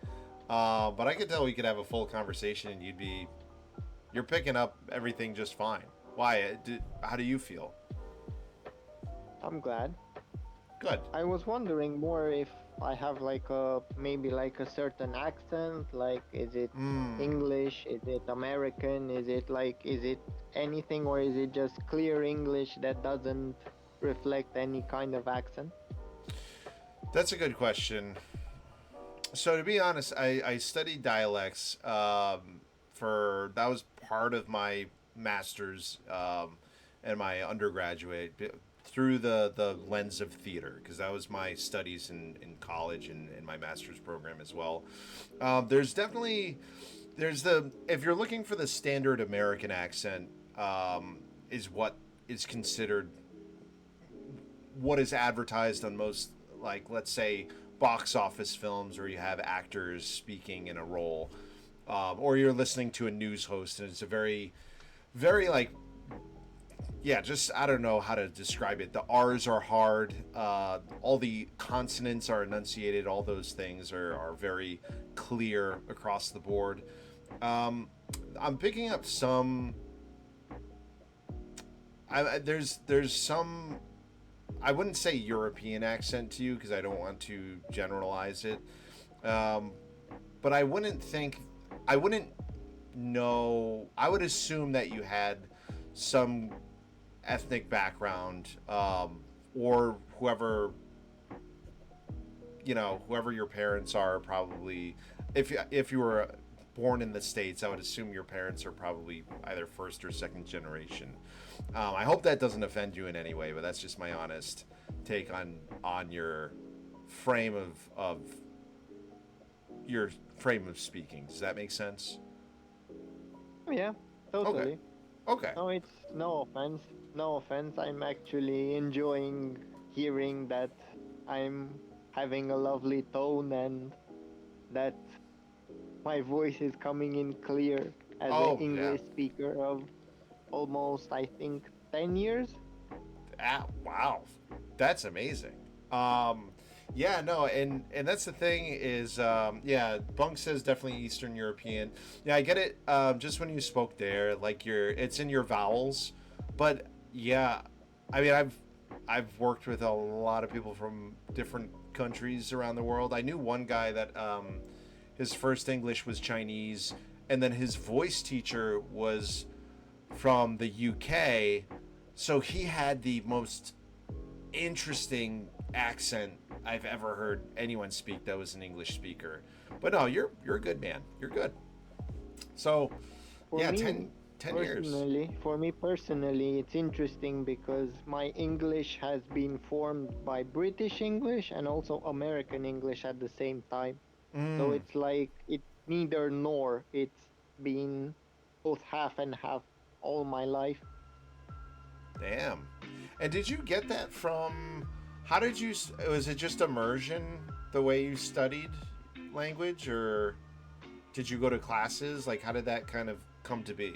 But I could tell we could have a full conversation and you're picking up everything just fine. Why? How do you feel? I'm glad. Good. I was wondering more if I have like a maybe like a certain accent, like is it Mm. English, is it American, is it anything, or is it just clear English that doesn't reflect any kind of accent? That's a good question. So to be honest, I studied dialects for that was part of my master's and my undergraduate through the lens of theater because that was my studies in college and in my master's program as well. There's definitely there's the if you're looking for the standard American accent is what is considered what is advertised on most like let's say box office films where you have actors speaking in a role or you're listening to a news host and it's a very like yeah just I don't know how to describe it. The r's are hard, all the consonants are enunciated, all those things are very clear across the board. I'm picking up some there's some I wouldn't say European accent to you because I don't want to generalize it. Um, but I wouldn't know, I would assume that you had some ethnic background or whoever your parents are probably, if you were born in the States, I would assume your parents are probably either first or second generation. I hope that doesn't offend you in any way, but that's just my honest take on your frame of your frame of speaking. Does that make sense? Yeah, Okay. totally. Okay. No, it's no offense. No offense. I'm actually enjoying hearing that I'm having a lovely tone and that my voice is coming in clear as an Oh yeah. English speaker of almost, I think, 10 years. Ah, wow, that's amazing. Um, yeah, no, and that's the thing is, yeah, Bunk says definitely Eastern European. Yeah, I get it. Just when you spoke there, like it's in your vowels, but yeah, I mean, I've worked with a lot of people from different countries around the world. I knew one guy that his first English was Chinese, and then his voice teacher was from the UK, so he had the most interesting accent I've ever heard anyone speak that was an English speaker. But no, you're a good man. You're good. So, For yeah, me 10 years. for me personally, it's interesting because my English has been formed by British English and also American English at the same time. So Mm, it's like it's neither nor. It's been both half and half all my life. damn. And did you get that from? How did you? Was it just immersion the way you studied language, or did you go to classes? Like, how did that kind of come to be?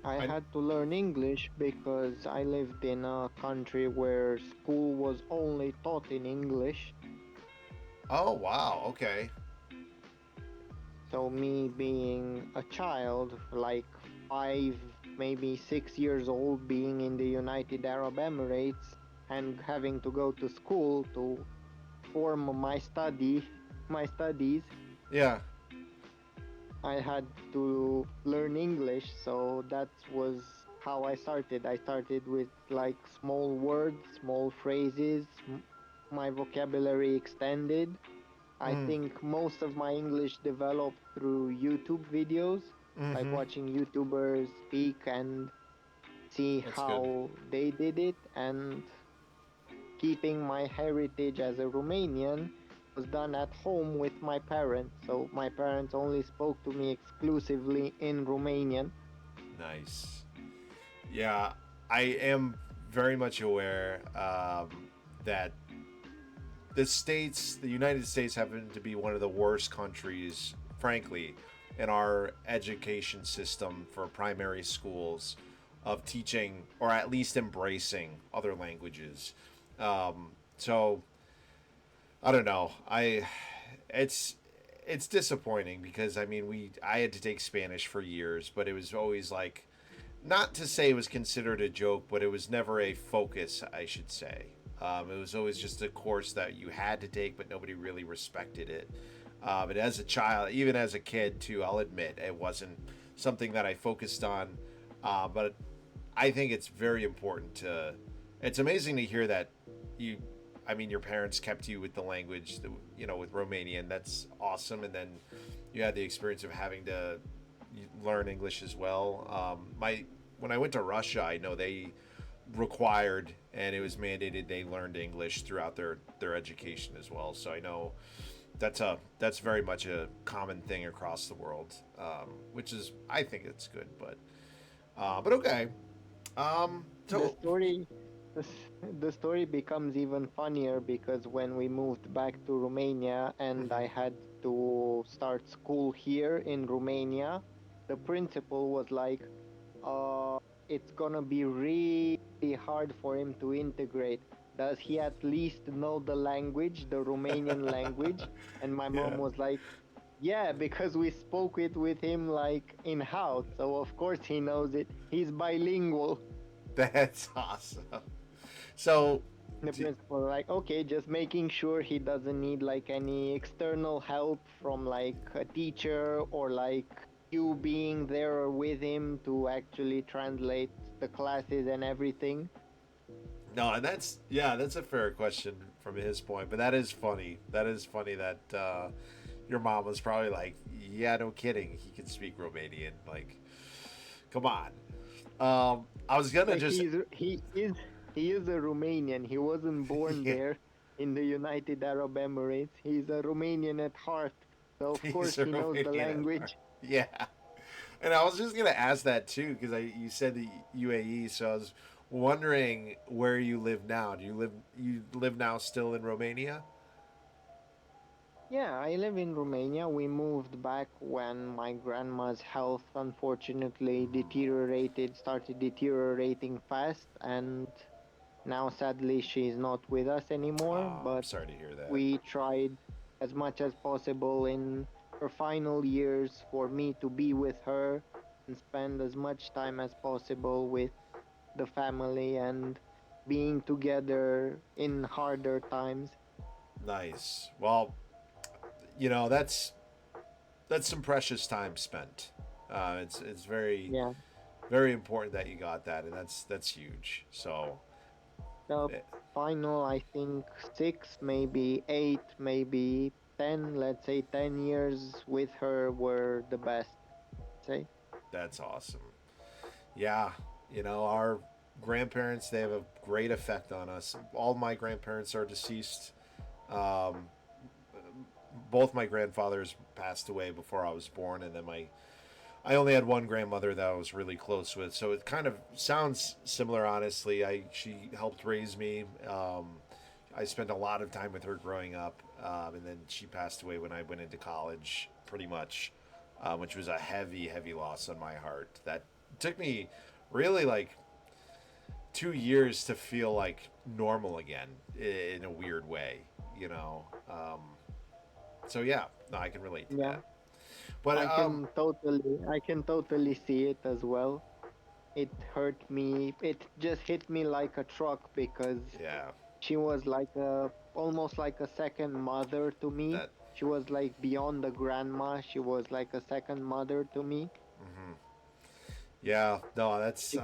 I I. had to learn English because I lived in a country where school was only taught in English. Oh wow. Okay. So, me being a child, like 5, maybe 6 years old, being in the United Arab Emirates and having to go to school to form my studies, Yeah. I had to learn English. So that was how I started. I started with like small words, small phrases, my vocabulary extended. I Mm, think most of my English developed through YouTube videos, like mm-hmm. watching YouTubers speak and see That's good. how they did it. And keeping my heritage as a Romanian was done at home with my parents. So my parents only spoke to me exclusively in Romanian. Nice. Yeah, I am very much aware that the United States, happen to be one of the worst countries, frankly, in our education system for primary schools of teaching or at least embracing other languages. So I don't know. It's it's disappointing because I mean I had to take Spanish for years, but it was always like, not to say it was considered a joke, but it was never a focus, I should say. It was always just a course that you had to take, but nobody really respected it. And as a child, even as a kid too, I'll admit it wasn't something that I focused on. But I think it's very important to. It's amazing to hear that you. I mean, your parents kept you with the language, with Romanian. That's awesome. And then you had the experience of having to learn English as well. My When I went to Russia, I know they required and it was mandated they learned English throughout their education as well. So I know that's very much a common thing across the world, which is, I think it's good, but okay. The So. story the story becomes even funnier because when we moved back to Romania and I Mhm. had to start school here in Romania, the principal was like, uh, it's gonna be really hard for him to integrate. Does he at least know the language, the Romanian language? And my mom Yeah, was like, yeah, because we spoke it with him like in house, so of course he knows it. He's bilingual. that's awesome. So, The do, principal like, okay, just making sure he doesn't need like any external help from like a teacher or like you being there with him to actually translate the classes and everything. no, and that's a fair question from his point, but that is funny. That is funny that your mom was probably like, "Yeah, no kidding, he can speak Romanian." Like, come on. I was gonna Like just, he is a Romanian. He wasn't born yeah, there in the United Arab Emirates. He's a Romanian at heart. So of course he's a he knows the Romanian at heart. language. Yeah, and I was just gonna ask that too because you said the UAE, so I was wondering where you live now. You live now still in Romania? Yeah, I live in Romania. We moved back when my grandma's health unfortunately started deteriorating fast, and now sadly she's not with us anymore. I'm But sorry to hear that. we tried as much as possible in her final years for me to be with her and spend as much time as possible with the family and being together in harder times. Nice. Well, you know that's some precious time spent. It's very Yeah. very important that you got that, and that's huge. So, The eh, final, I think, 6, maybe 8, maybe 10, let's say 10 years with her were the best, say. that's awesome. Yeah, our grandparents, they have a great effect on us. All my grandparents are deceased. Um, both my grandfathers passed away before I was born, and then I only had one grandmother that I was really close with. So it kind of sounds similar, honestly. She helped raise me. I spent a lot of time with her growing up, and then she passed away when I went into college, pretty much, which was a heavy, heavy loss on my heart. That took me really like 2 years to feel like normal again in a weird way, you know. So yeah, no, I can relate to Yeah, that. But I can totally see it as well. It hurt me. It just hit me like a truck because yeah, she was like almost like a second mother to me. that. She was like beyond the grandma. She was like a second mother to me. Hmm. Yeah, no, that's She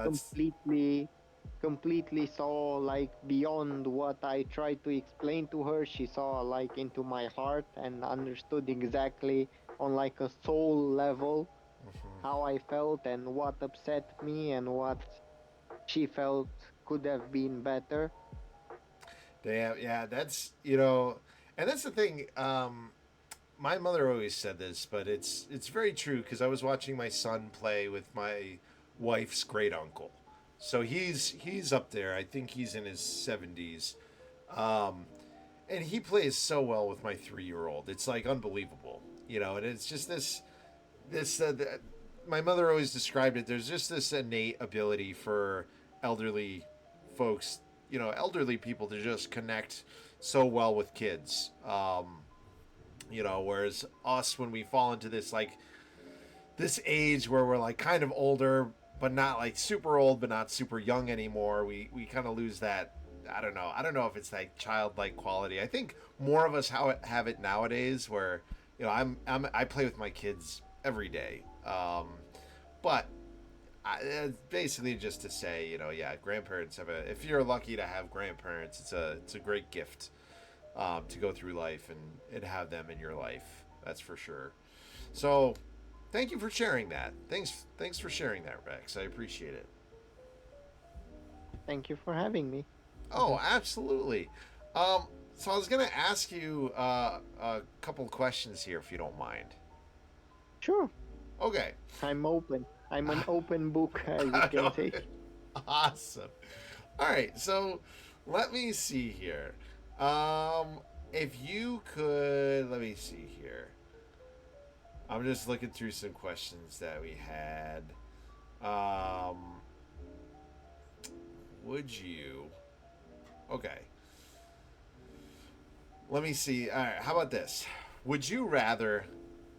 completely saw like beyond what I tried to explain to her. She saw like into my heart and understood exactly on like a soul level hmm. how I felt and what upset me and what she felt could have been better. Damn, yeah, and that's the thing. My mother always said this, but it's very true because I was watching my son play with my wife's great uncle. So he's up there. I think he's in his 70s. Um, and he plays so well with my 3 year old. It's like unbelievable, And it's just this. My mother always described it. There's just this innate ability for elderly folks, elderly people to just connect so well with kids. Whereas us, when we fall into this age where we're like kind of older, but not like super old, but not super young anymore, we kind of lose that. I don't know if it's like childlike quality. I think more of us have it nowadays, where I play with my kids every day. But it's basically just to say, yeah, grandparents have a. If you're lucky to have grandparents, it's a great gift, to go through life and have them in your life. That's for sure. So, thank you for sharing that. Thanks for sharing that, Rex. I appreciate it. Thank you for having me. Oh, absolutely. So I was gonna ask you a couple questions here, if you don't mind. Sure, Okay. I'm open. I'm an open book, as you can say. Awesome. All right. So let me see here. Um, if you could, let me see here. I'm just looking through some questions that we had. Um, would you? Okay. Let me see. All right. How about this? Would you rather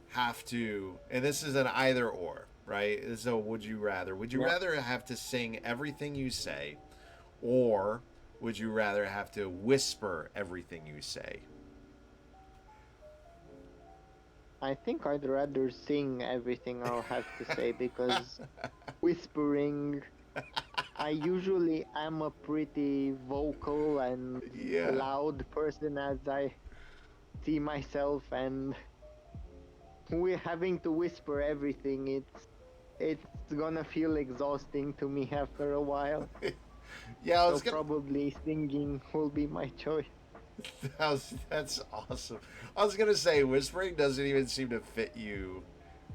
have to, and this is an either or, right? So would you rather? Would you Yeah, rather have to sing everything you say, or would you rather have to whisper everything you say? I think I'd rather sing everything I'll have to say because whispering, I usually am a pretty vocal and Yeah. loud person as I see myself, and we having to whisper everything, it's gonna feel exhausting to me after a while. Yeah, I So was gonna. probably singing will be my choice. That's awesome. I was gonna say whispering doesn't even seem to fit you,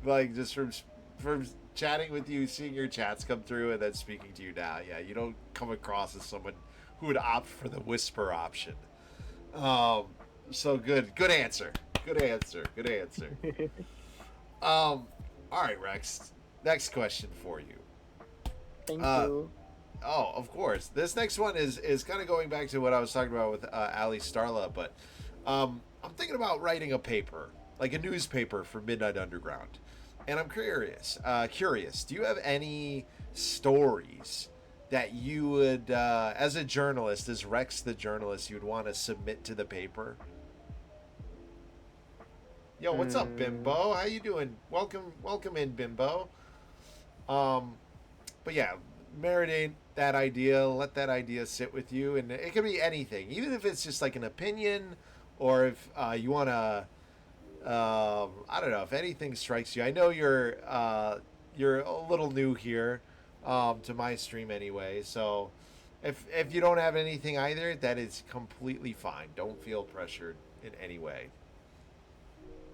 like just from chatting with you, seeing your chats come through, and then speaking to you now. Yeah, you don't come across as someone who would opt for the whisper option. Um, so good answer. Good answer. Good answer. All right, Rex. Next question for you. Thank Uh, you. oh, of course. This next one is kind of going back to what I was talking about with Ali Starla, but I'm thinking about writing a paper, like a newspaper for Midnight Underground, and I'm curious. Curious. Do you have any stories that you would, as a journalist, as Rex the journalist, you'd want to submit to the paper? Yo, what's up, Mm, Bimbo? How you doing? Welcome in, Bimbo. Um, but yeah, marinate that idea, let that idea sit with you, and it could be anything, even if it's just like an opinion, or if you want to, I don't know, if anything strikes you. I know you're a little new here, to my stream anyway, so if you don't have anything either, that is completely fine. Don't feel pressured in any way.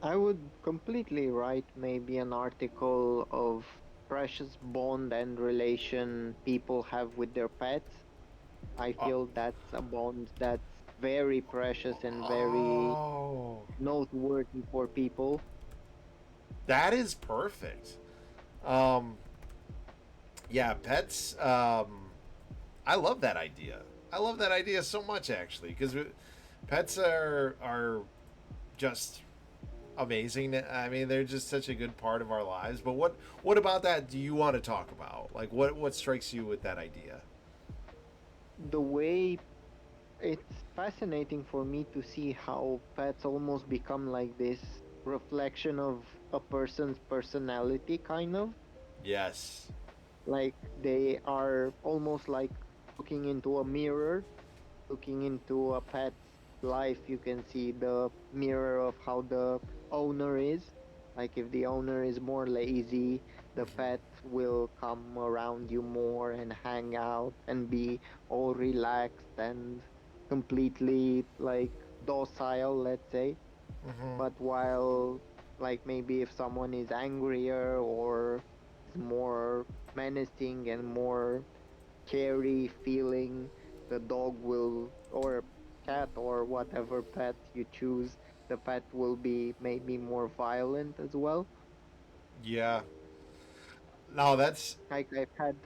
I would completely write maybe an article of precious bond and relation people have with their pets. I Uh, feel that's a bond that's very precious and very oh, noteworthy for people. that is perfect. Um, yeah, pets. I love that idea. I love that idea so much actually because pets are just amazing. I mean, they're just such a good part of our lives. But what about that do you want to talk about? Like what strikes you with that idea? The way it's fascinating for me to see how pets almost become like this reflection of a person's personality, kind of. Yes. Like they are almost like looking into a mirror, looking into a pet's life. You can see the mirror of how the owner is. Like if the owner is more lazy, the pet Hmm. will come around you more and hang out and be all relaxed and completely like docile, let's say. Hmm. But while like maybe if someone is angrier or is more menacing and more carry feeling, the dog will, or cat or whatever pet you choose, the pet will be maybe more violent as well. Yeah. No, that's. like i've had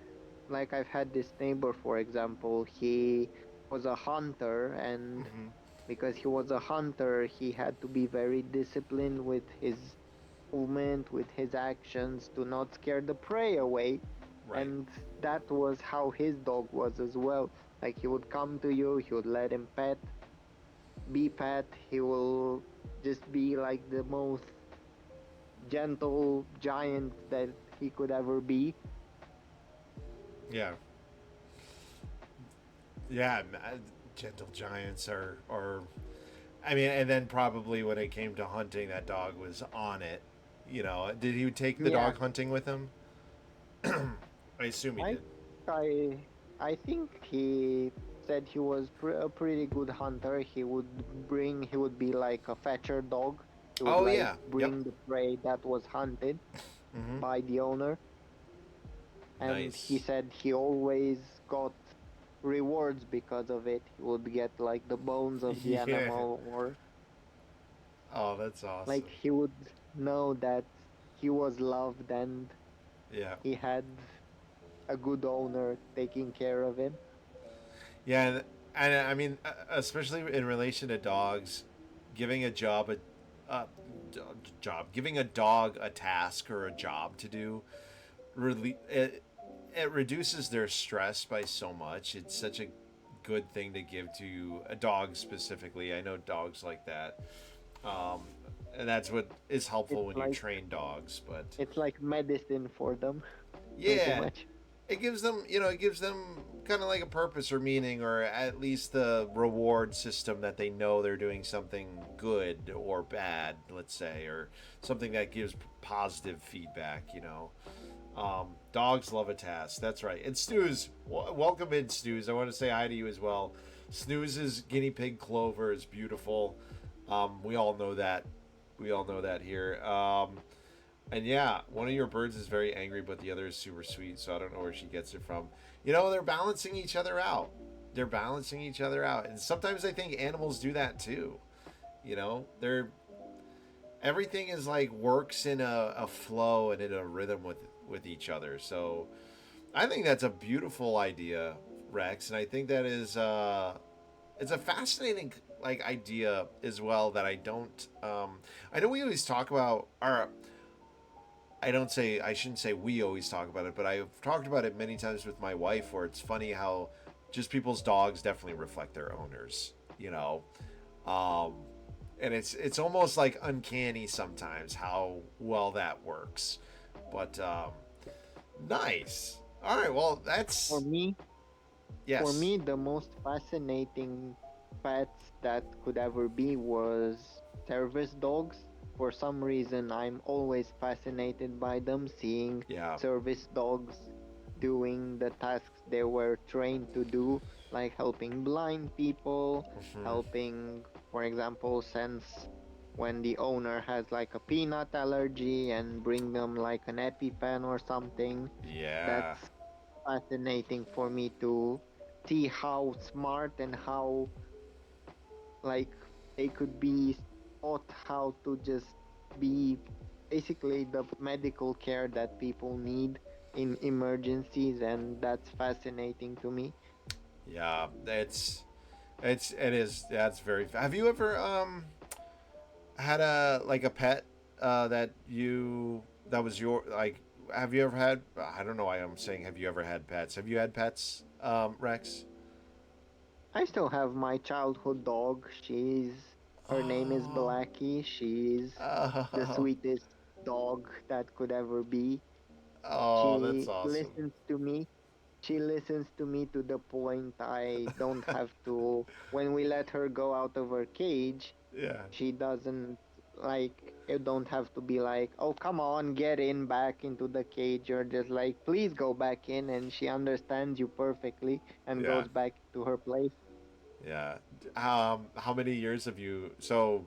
I've had this neighbor, for example. He was a hunter, and Hmm. because he was a hunter, he had to be very disciplined with his movement, with his actions, to not scare the prey away. Right. And that was how his dog was as well. Like he would come to you, he would let him be pet. He will just be like the most gentle giant that he could ever be. Yeah. Yeah. Gentle giants are. I mean, and then probably when it came to hunting, that dog was on it. You know, did he take the Yeah, dog hunting with him? I assume he I did. I I think he said he was a pretty good hunter. He would be like a fetcher dog. He would Oh like yeah. Yep. bring the prey that was hunted Hmm. by the owner. And he Nice. said he always got rewards because of it. He would get like the bones of the Yeah. animal, or Oh, that's like awesome. he would know that he was loved and Yeah. he had a good owner taking care of him. Yeah, and I mean, especially in relation to dogs, giving a job a job, giving a dog a task or a job to do, it reduces their stress by so much. It's such a good thing to give to a dog specifically. I know dogs like that, um, and that's what is helpful It's when you like train dogs. But it's like medicine for them, pretty yeah, much. it gives them, it gives them kind of like a purpose or meaning, or at least the reward system that they know they're doing something good or bad, let's say, or something that gives positive feedback. Dogs love a task. That's right. And Snooze, welcome in, Snooze. I want to say hi to you as well. Snooze's guinea pig Clover is beautiful. We all know that. We all know that here. And yeah, one of your birds is very angry, but the other is super sweet. So I don't know where she gets it from. They're balancing each other out. They're balancing each other out, and sometimes I think animals do that too. They're everything is like works in a flow and in a rhythm with each other. So I think that's a beautiful idea, Rex, and I think that is it's a fascinating like idea as well that I don't I know we always talk about our I shouldn't say we always talk about it, but I've talked about it many times with my wife where it's funny how just people's dogs definitely reflect their owners, you know. Um and it's almost like uncanny sometimes how well that works. But nice. All right, well, For that's me, for yes. me, the most fascinating pets that could ever be was service dogs. For some reason, I'm always fascinated by them, seeing Yeah. service dogs doing the tasks they were trained to do, like helping blind people, Mhm. helping, for example, sense when the owner has like a peanut allergy and bring them like an EpiPen or something. Yeah. That's fascinating for me to see how smart and how like they could be taught how to just be basically the medical care that people need in emergencies, and that's fascinating to me. Yeah. It is that's very have you ever had a like a pet that you that was your like have you ever had I don't know why I'm saying have you ever had pets. Have you had pets, Rex? I still have my childhood dog. Her name is Oh. Blackie. She's the Oh. sweetest dog that could ever be. Oh, that's She awesome. listens to me. She listens to me to the point I don't have to. When we let her go out of her cage, Yeah. she doesn't like. You don't have to be like, "Oh, come on, get in back into the cage." You're just like, "Please go back in," and she understands you perfectly and Yeah. goes back to her place. Yeah. How many years have you so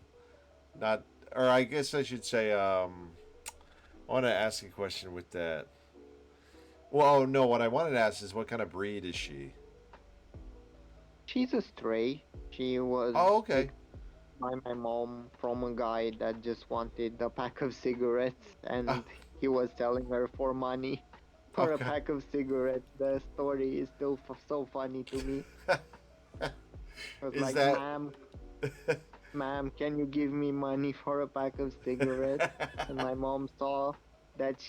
not or I guess I should say I want to ask a question with that. Well, no, what I wanted to ask is what kind of breed is she? She's a stray. She was Oh, okay. picked by my mom from a guy that just wanted a pack of cigarettes, Oh, and he was selling her for money for a okay. pack of cigarettes. The story is still so funny to me. I was Is like, that ma'am, can you give me money for a pack of cigarettes?" And my mom saw that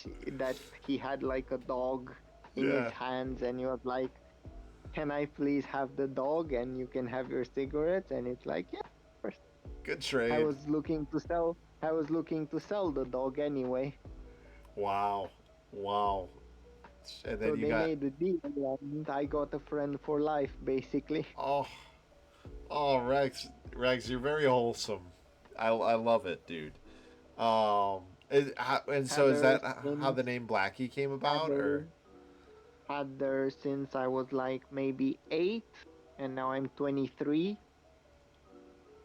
he had like a dog in his Yeah. hands, and he was like, "Can I please have the dog and you can have your cigarettes?" And it's like, "Yeah, of course." Good I trade. was looking to sell. I was looking to sell the dog anyway. Wow. Wow. And then So you they got made a deal, and I got a friend for life, basically. oh oh Rex, you're very wholesome. I love it, dude. And so Had is her that how since the name Blackie came had about, her or? had her since I was like maybe 8, and now I'm 23.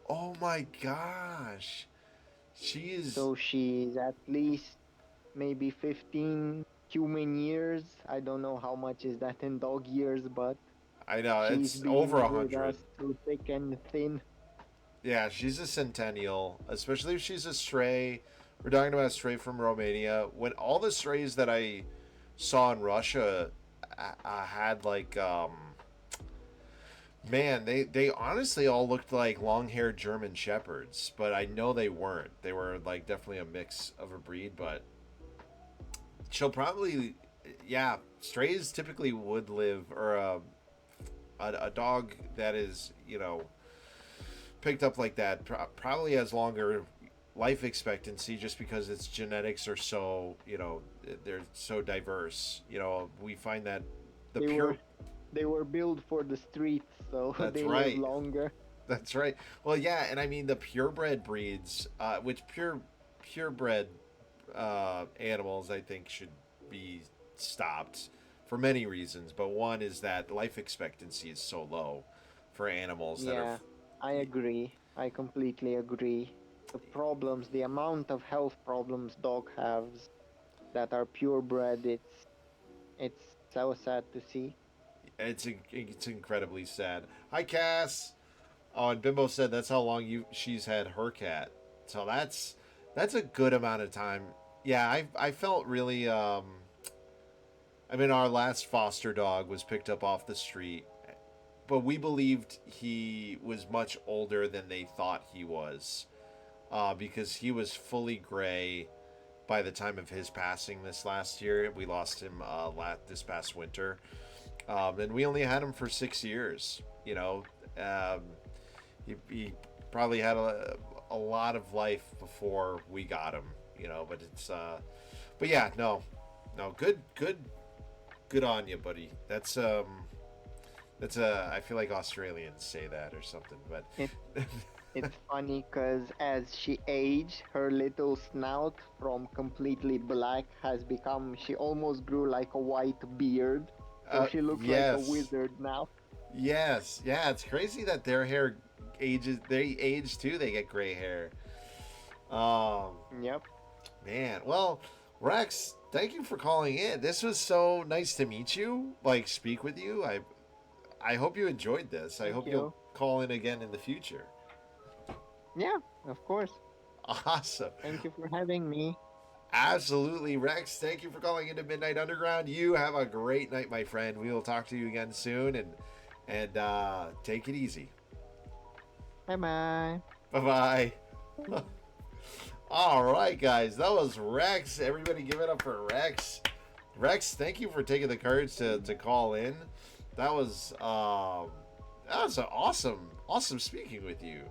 Oh my gosh, she is. So she's at least maybe 15 human years. I don't know how much is that in dog years, but I know she's it's over been a with hundred. us through thick and thin. Yeah, she's a centennial, especially if she's a stray. We're talking about a stray from Romania. When all the strays that I saw in Russia had like man, they honestly all looked like long-haired German shepherds, but I know they weren't. They were like definitely a mix of a breed, but she'll probably yeah, strays typically would live or a dog that is, you know, picked up like that probably has longer life expectancy just because its genetics are so, you know, they're so diverse. You know, we find that the They pure were they were built for the streets, so that's they live right. longer. That's right. Well, yeah, and I mean the purebred breeds, which purebred animals, I think should be stopped for many reasons. But one is that life expectancy is so low for animals that are. Yeah, I agree. I completely agree. The problems, the amount of health problems dog has that are purebred, it's so sad to see. It's incredibly sad. Hi, Cass. Oh, and Bimbo said that's how long she's had her cat. So That's a good amount of time. Yeah, I felt really. I mean, our last foster dog was picked up off the street, but we believed he was much older than they thought he was, because he was fully gray by the time of his passing this last year. We lost him this past winter, and we only had him for 6 years. You know, um, he probably had a lot of life before we got him. You know, but but yeah, no, good on you, buddy. That's I feel like Australians say that or something, but It, it's funny because as she aged, her little snout from completely black has become, she almost grew like a white beard. So she looks like a yes, wizard now. yes, yeah. It's crazy that their hair ages. They age too. They get gray hair. Um, Yep. Man, well, Rex, thank you for calling in. This was so nice to meet you. Like, speak with you. I hope you enjoyed this. I Thank hope you'll you. call in again in the future. Yeah, of course. Awesome. Thank you for having me. Absolutely, Rex. Thank you for calling into Midnight Underground. You have a great night, my friend. We will talk to you again soon, and take it easy. Bye bye. Bye bye. All right, guys. That was Rex. Everybody, give it up for Rex. Rex, thank you for taking the courage to call in. That was awesome speaking with you.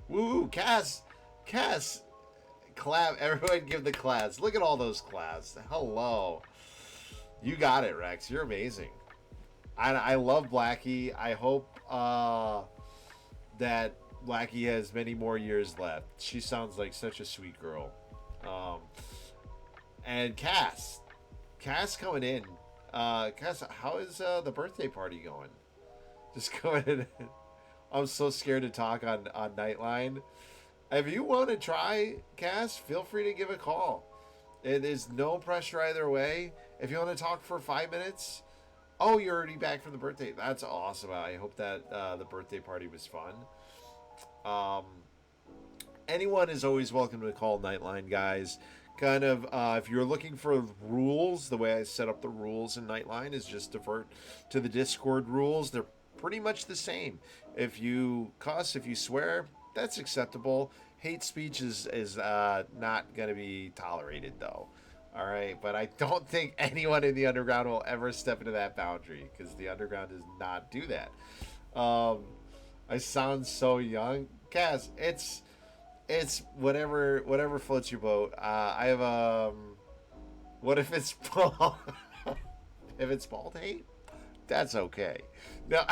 Woo, Cass, clap. Everyone, give the claps. Look at all those claps. Hello. You got it, Rex. You're amazing. I love Blackie. I hope that Blackie has many more years left. She sounds like such a sweet girl. Um, and Cass coming in. Cass, how is the birthday party going? Just going in. I'm so scared to talk on Nightline. If you want to try, Cass, feel free to give a call. It is no pressure either way. If you want to talk for 5 minutes, oh, you're already back from the birthday. That's awesome. I hope that the birthday party was fun. Um, Anyone is always welcome to call Nightline, guys. Kind of, if you're looking for rules, the way I set up the rules in Nightline is just divert to the Discord rules. They're pretty much the same. If you cuss, if you swear, that's acceptable. Hate speech is not going to be tolerated, though. All right, but I don't think anyone in the underground will ever step into that boundary because the underground does not do that. Um, I sound so young, Cass. It's whatever floats your boat. I have what if it's bald? If it's bald hate, that's okay. No.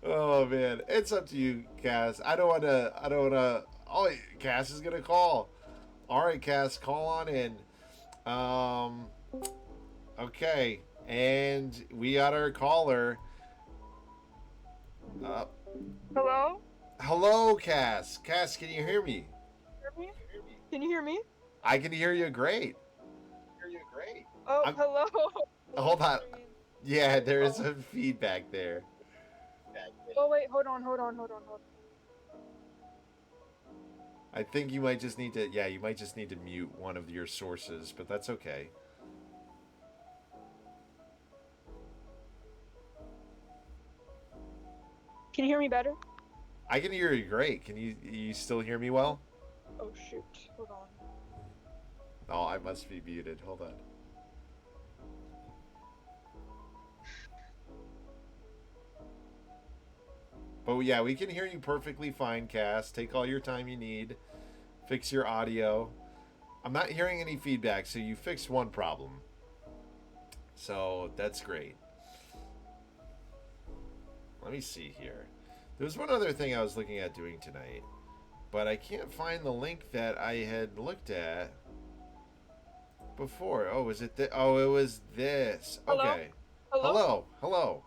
Oh man, it's up to you, Cass. I don't wanna. Oh, Cass is gonna call. All right, Cass, call on in. Um, okay, and we got our caller. Uh, Hello? Hello, Cass. Cass, can you hear me? Hear me? Can you hear me? I can hear you great. Oh, I'm- hello. Hold on. Yeah, there is some feedback there. Oh wait, hold on. I think you might just need to. Yeah, you might just need to mute one of your sources, but that's okay. Can you hear me better? I can hear you great. Can you still hear me well? Oh shoot. Hold on. Oh, I must be muted. Hold on. But yeah, we can hear you perfectly fine, Cass. Take all your time you need. Fix your audio. I'm not hearing any feedback, so you fixed one problem. So that's great. Let me see here. There's one other thing I was looking at doing tonight, but I can't find the link that I had looked at before. Oh, was it? Oh, it was this. Hello? Okay. Hello? Hello.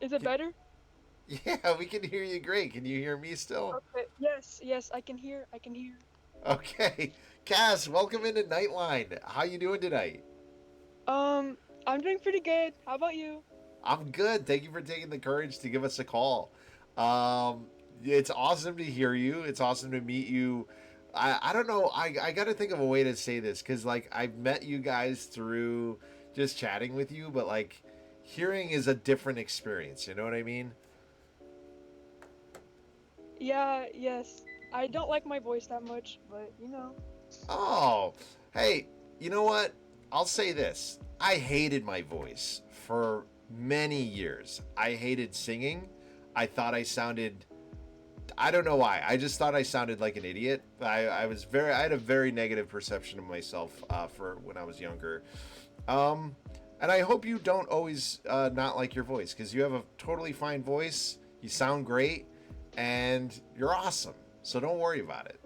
Is it better? Yeah, we can hear you great. Can you hear me still? Okay. Yes, I can hear. Okay. Cass, welcome into Nightline. How you doing tonight? I'm doing pretty good. How about you? I'm good. Thank you for taking the courage to give us a call. Um, It's awesome to hear you. It's awesome to meet you. I don't know. I got to think of a way to say this because, like, I've met you guys through just chatting with you, but, like, hearing is a different experience. You know what I mean? Yeah, yes. I don't like my voice that much, but you know. Oh, hey, you know what? I'll say this. I hated my voice for many years. I hated singing. I thought I sounded. I don't know why. I just thought I sounded like an idiot. I had a very negative perception of myself for when I was younger. Um, and I hope you don't always not like your voice because you have a totally fine voice. You sound great, and you're awesome. So don't worry about it.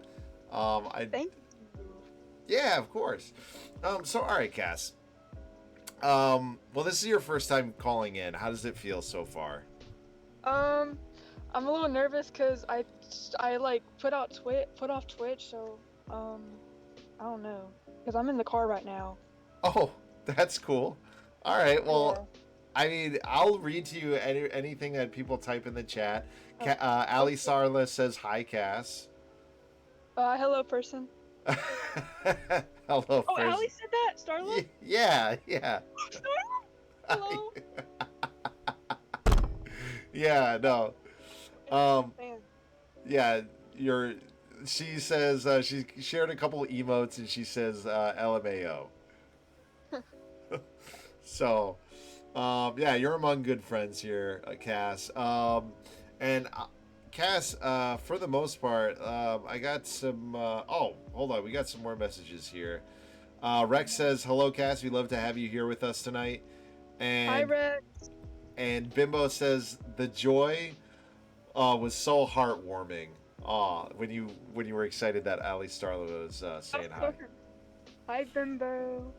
I Thank Yeah, of course. So all right, Cass. Well, this is your first time calling in. How does it feel so far? you. I'm a little nervous because I like put off Twitch, so I don't know because I'm in the car right now. Oh, that's cool. All right. Yeah. Well, I mean, I'll read to you anything that people type in the chat. Ali Okay. Sarla says hi, Cass. Hello, person. Hello, Oh, first. Allie said that. Starla. Yeah, yeah. Starla. Hello. Yeah, no. Um, Man. yeah, you're. She says she shared a couple emotes and she says LMAO. So, yeah, you're among good friends here, Cass. And Cass, for the most part, I got some. Oh, hold on, we got some more messages here. Rex says, "Hello, Cass. We'd love to have you here with us tonight." Hi, And Rex. Bimbo says, "The joy was so heartwarming. When you were excited that Ali Starla was saying Of hi." course. Hi, Bimbo.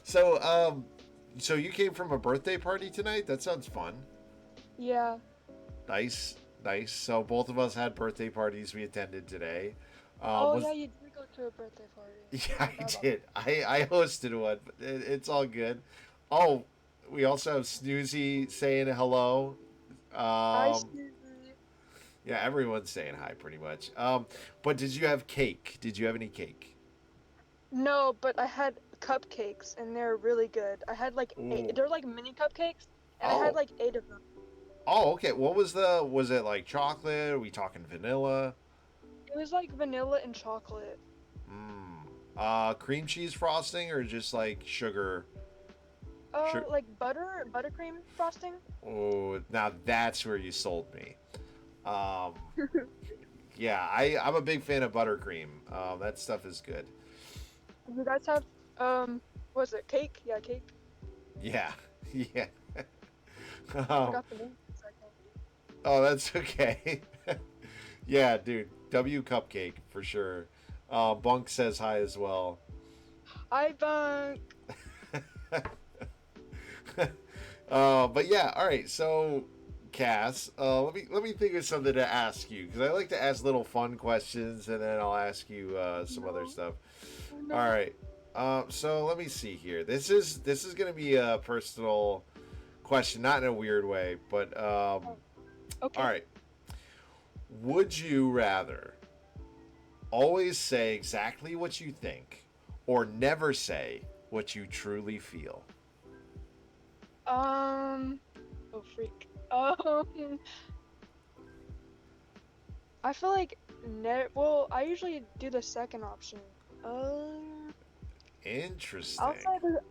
So, so you came from a birthday party tonight? That sounds fun. Yeah. Nice, nice. So both of us had birthday parties we attended today. Oh Was yeah, you did go to a birthday party. Yeah, I Forgot about did. I hosted one, but it's all good. Oh, we also have Snoozy saying hello. that. Hi, Um, Susie. yeah, everyone's saying hi pretty much. But did you have cake? Did you have any cake? No, but I had cupcakes and they're really good. I had like eight. Ooh. They're like mini cupcakes, and I had Oh. like 8 of them. Oh, okay. Was it like chocolate? Are we talking vanilla? It was like vanilla and chocolate. Mm. Cream cheese frosting or just like sugar? Like buttercream frosting. Oh, now that's where you sold me. Um, yeah, I'm a big fan of buttercream. That stuff is good. You guys have was it cake? Yeah, cake. Yeah, yeah. I um, forgot the name for a second. oh, that's okay. Yeah, dude. W cupcake for sure. Bunk says hi as well. Hi, Bunk. But yeah, all right. So, Cass, let me think of something to ask you because I like to ask little fun questions and then I'll ask you some other No, stuff. no. All right. So let me see here. This is gonna be a personal question, not in a weird way, but Oh, all okay. right. Would you rather always say exactly what you think, or never say what you truly feel? Oh freak. I feel like well, I usually do the second option. Um, Interesting.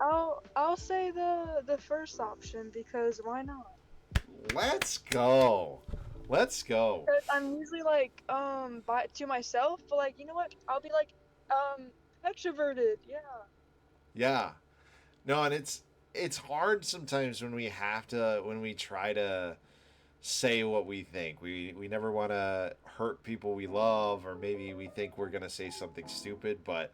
I'll say the first option because why not? Let's go. Let's go. 'Cause I'm usually like by to myself, but like you know what? I'll be like extroverted. Yeah. Yeah. No, and it's hard sometimes when we try to say what we think. We never want to hurt people we love, or maybe we think we're gonna say something stupid, but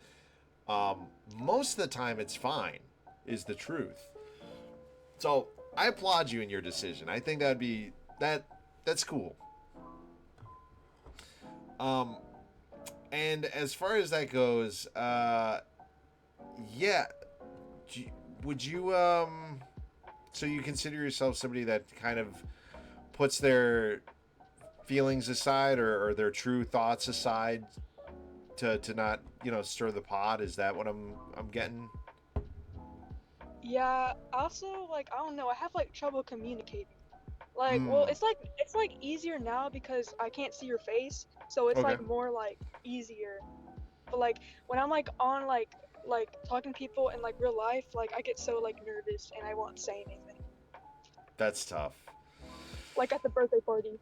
most of the time it's fine. Is the truth. So I applaud you in your decision. I think that that's cool. Um, and as far as that goes, yeah, do would you so you consider yourself somebody that kind of puts their feelings aside, or their true thoughts aside, to not stir the pot. Is that what I'm getting? Yeah, also, like, I don't know, I have like trouble communicating. Like, well, Mm, it's like easier now because I can't see your face, so it's okay. like more like easier. But like when I'm like on like talking to people in like real life, like I get so like nervous and I won't say anything. That's tough. Like at the birthday party.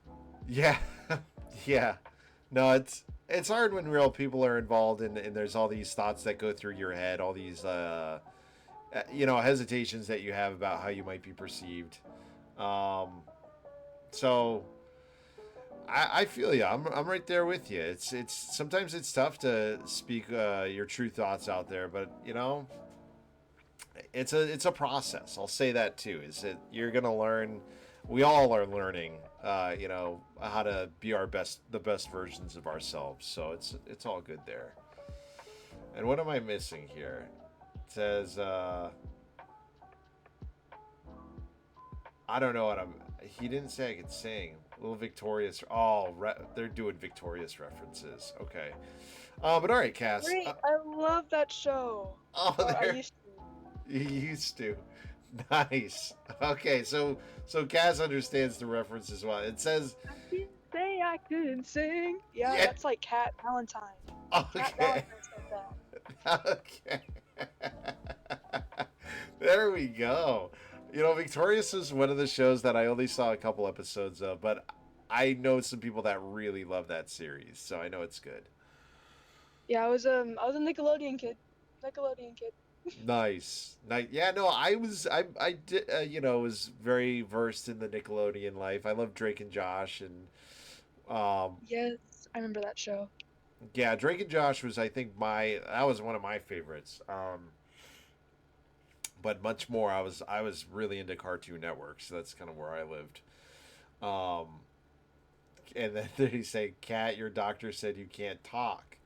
Yeah. Yeah. No, it's hard when real people are involved, and there's all these thoughts that go through your head, all these hesitations that you have about how you might be perceived. Um, so I feel you. I'm right there with you. It's sometimes it's tough to speak your true thoughts out there, but it's a process. I'll say that too. Is that you're gonna learn. We all are learning. How to be the best versions of ourselves. So it's all good there. And what am I missing here? It says I don't know what I'm. He didn't say I could sing. Little Victorious. Oh, they're doing Victorious references. Okay. But all right, Cass. Great, I love that show. Oh, Or I there. used to. You used to. Nice. Okay, so Cass understands the reference as well. It says, I didn't say I couldn't sing. Yeah, Yeah. that's like Cat Valentine. Cat okay, Valentine said that. okay. There we go. Victorious is one of the shows that I only saw a couple episodes of, but I know some people that really love that series, so I know it's good. Yeah, I was a Nickelodeon kid. Nickelodeon kid. Nice. Yeah, no, I did, was very versed in the Nickelodeon life. I love Drake and Josh, and Yes, I remember that show. yeah, Drake and Josh was, I think, that was one of my favorites. But much more, I was really into Cartoon Network, so that's kind of where I lived. Um, and then they say, "Cat, your doctor said you can't talk."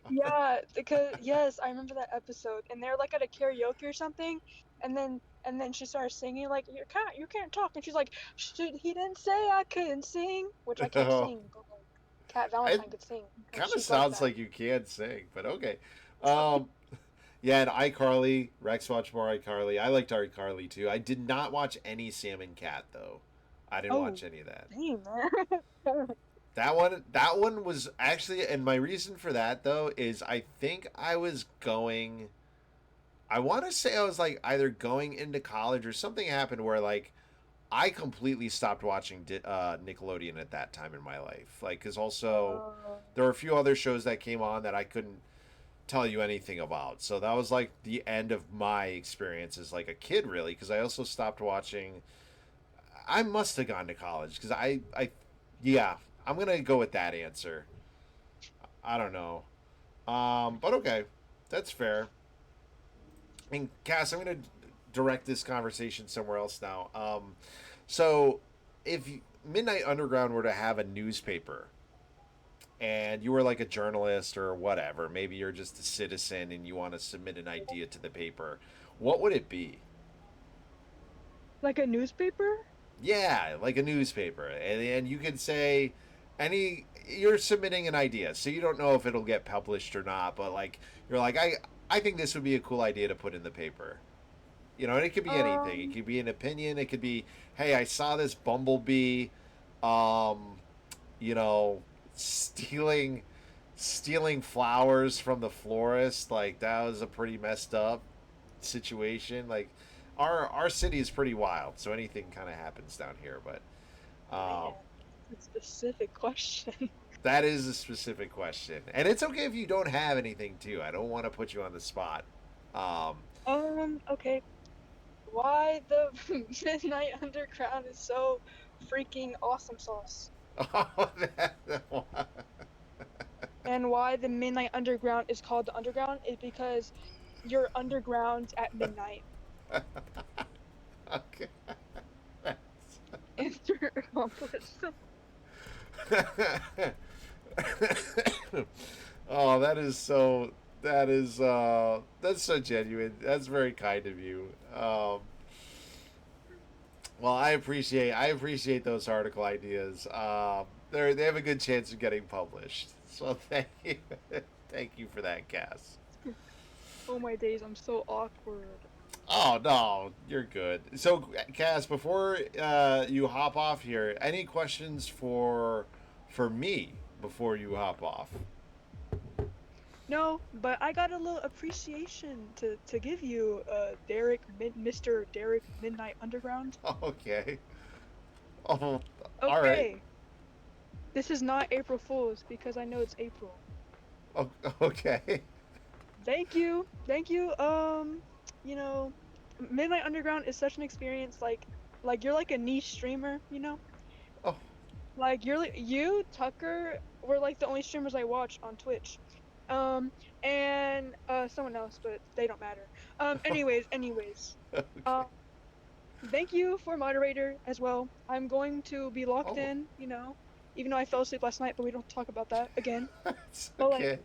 Yeah, because yes, I remember that episode. And they're like at a karaoke or something, and then she starts singing like you can't talk, and she's like, he didn't say I couldn't sing, which I can't Oh, sing, but like Cat it Valentine could sing, and kind of she's like sounds that. like you can sing, but okay. Sorry. Um, yeah, and iCarly, Rex watched more iCarly. I liked iCarly too. I did not watch any Sam and Cat though. I didn't Oh, watch any of that. dang man. That one was actually, and my reason for that though is I think I was going. I want to say I was like either going into college or something happened where like I completely stopped watching Nickelodeon at that time in my life. Like, because also Uh, there were a few other shows that came on that I couldn't tell you anything about. So that was like the end of my experience as like a kid, really. Because I also stopped watching. I must have gone to college because yeah, I'm gonna go with that answer. I don't know. But okay, that's fair. And Cass, I'm gonna direct this conversation somewhere else now. So if Midnight Underground were to have a newspaper and you were like a journalist or whatever, maybe you're just a citizen and you want to submit an idea to the paper, what would it be? like a newspaper? Yeah, like a newspaper. And you could say you're submitting an idea. So you don't know if it'll get published or not, but like you're like I think this would be a cool idea to put in the paper. And it could be anything. It Um, could be an opinion. It could be, hey, I saw this bumblebee, um, you know, stealing stealing flowers from the florist. Like that was a pretty messed up situation. Like our city is pretty wild, so anything kind of happens down here. But um, man, that's a specific question. that is a specific question, and it's okay if you don't have anything too. I don't want to put you on the spot. Um, Okay. Why the Midnight Underground is so freaking awesome sauce. And why the Midnight Underground is called the Underground is because you're underground at midnight. okay. Answer accomplished. Oh, that is so. That's so genuine. That's very kind of you. Well, I appreciate those article ideas. They have a good chance of getting published. So thank you, thank you for that, Cass. Oh my days, I'm so awkward. Oh no, you're good. So, Cass, before you hop off here, any questions for me before you hop off? No, but I got a little appreciation to give you, Mr. Derek Midnight Underground. Okay. Oh, all right. Okay, this is not April Fool's because I know it's April. Oh, okay. Thank you. You know, Midnight Underground is such an experience. Like you're like a niche streamer. You know, Oh, like you, Tucker, were like the only streamers I watch on Twitch. Um, and someone else, but they don't matter. Anyways. okay. Um, thank you for moderator as well. I'm going to be locked Oh, in. You know, even though I fell asleep last night, but we don't talk about that again. it's But like, okay.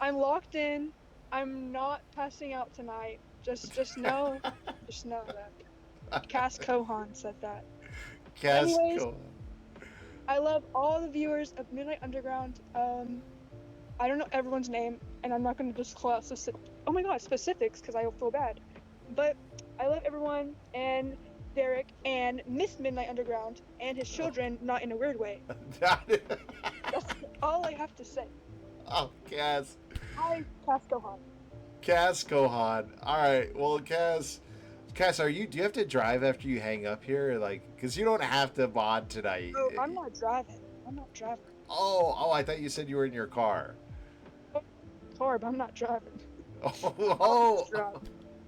I'm locked in. I'm not passing out tonight. Just know that. Cass Kohan said that. Cass, Anyways, go on. I love all the viewers of Midnight Underground. I don't know everyone's name, and I'm not going to disclose oh my god, specifics because I feel bad. But I love everyone, and Derek, and Miss Midnight Underground, and his children, not in a weird way. That's all I have to say. Oh, Cass. Hi, Cass Kohan. Cass Gohan. All right. Well, Cass, do you have to drive after you hang up here? Like, because you don't have to mod tonight. Oh, I'm not driving. I'm not driving. Oh, I thought you said you were in your car. Car, but I'm not driving. Oh, I'll just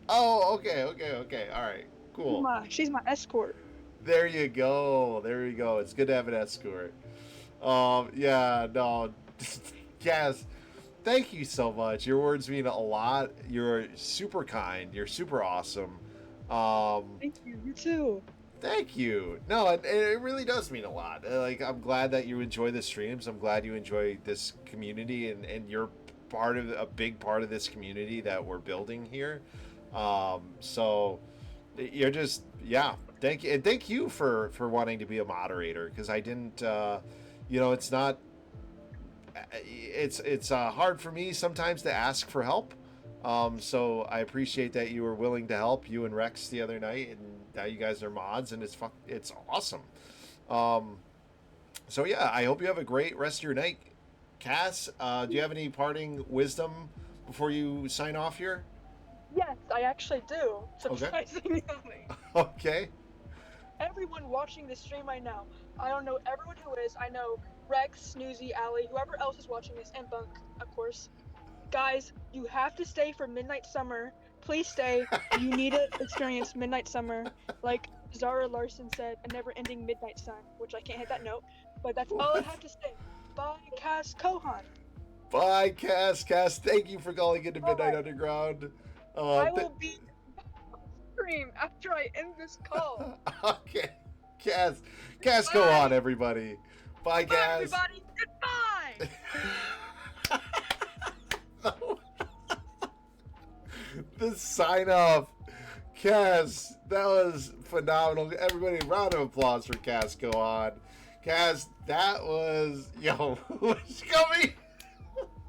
oh, drive. okay. All right. Cool. She's my escort. There you go. There you go. It's good to have an escort. Yeah, no. Cass, thank you so much. Your words mean a lot. You're super kind. You're super awesome. Um, Thank you. You too. Thank you. No, it really does mean a lot. Like, I'm glad that you enjoy the streams. I'm glad you enjoy this community, and you're part of a big part of this community that we're building here. So you're just, yeah. Thank you, and thank you for wanting to be a moderator, because I didn't. It's not. It's hard for me sometimes to ask for help. So I appreciate that you were willing to help, you and Rex, the other night, and now you guys are mods, and it's awesome. Um, so yeah, I hope you have a great rest of your night, Cass. Do you have any parting wisdom before you sign off here? Yes, I actually do. Okay. Surprisingly. Okay. Everyone watching this stream right now, I don't know everyone who is. I know Rex, Snoozy, Allie, whoever else is watching this, and Bunk, of course. Guys, you have to stay for Midnight Summer. Please stay. You need to experience Midnight Summer. Like Zara Larson said, a never-ending midnight sun, which I can't hit that note, but that's all I have to say. Bye, Cass Kohan. Bye, Cass. Cass, thank you for calling into Midnight Bye. Underground. I will be on stream after I end this call. Okay. Cass, go Bye. on, everybody. Bye, Bye, Cass. everybody. Goodbye. The sign off. Cass, that was phenomenal. Everybody, round of applause for Cass. Go on. Cass, that was. Yo, who's coming?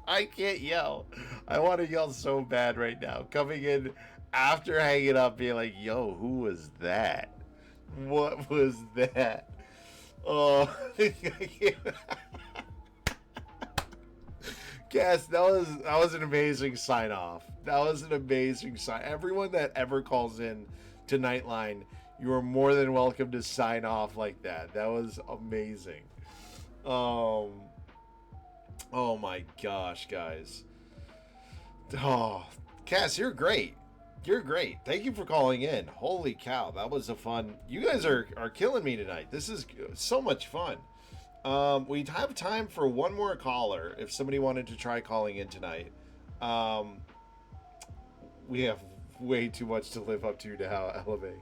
I can't yell. I want to yell so bad right now. Coming in after hanging up, being like, yo, who was that? What was that? Oh, Cass, that was an amazing sign off. That was an amazing sign. Everyone that ever calls in to Nightline, you are more than welcome to sign off like that. That was amazing. Oh my gosh, guys. Oh, Cass, you're great. You're great. Thank you for calling in. Holy cow, that was a fun. You guys are killing me tonight. This is so much fun. We have time for one more caller if somebody wanted to try calling in tonight. We have way too much to live up to now, Elevate.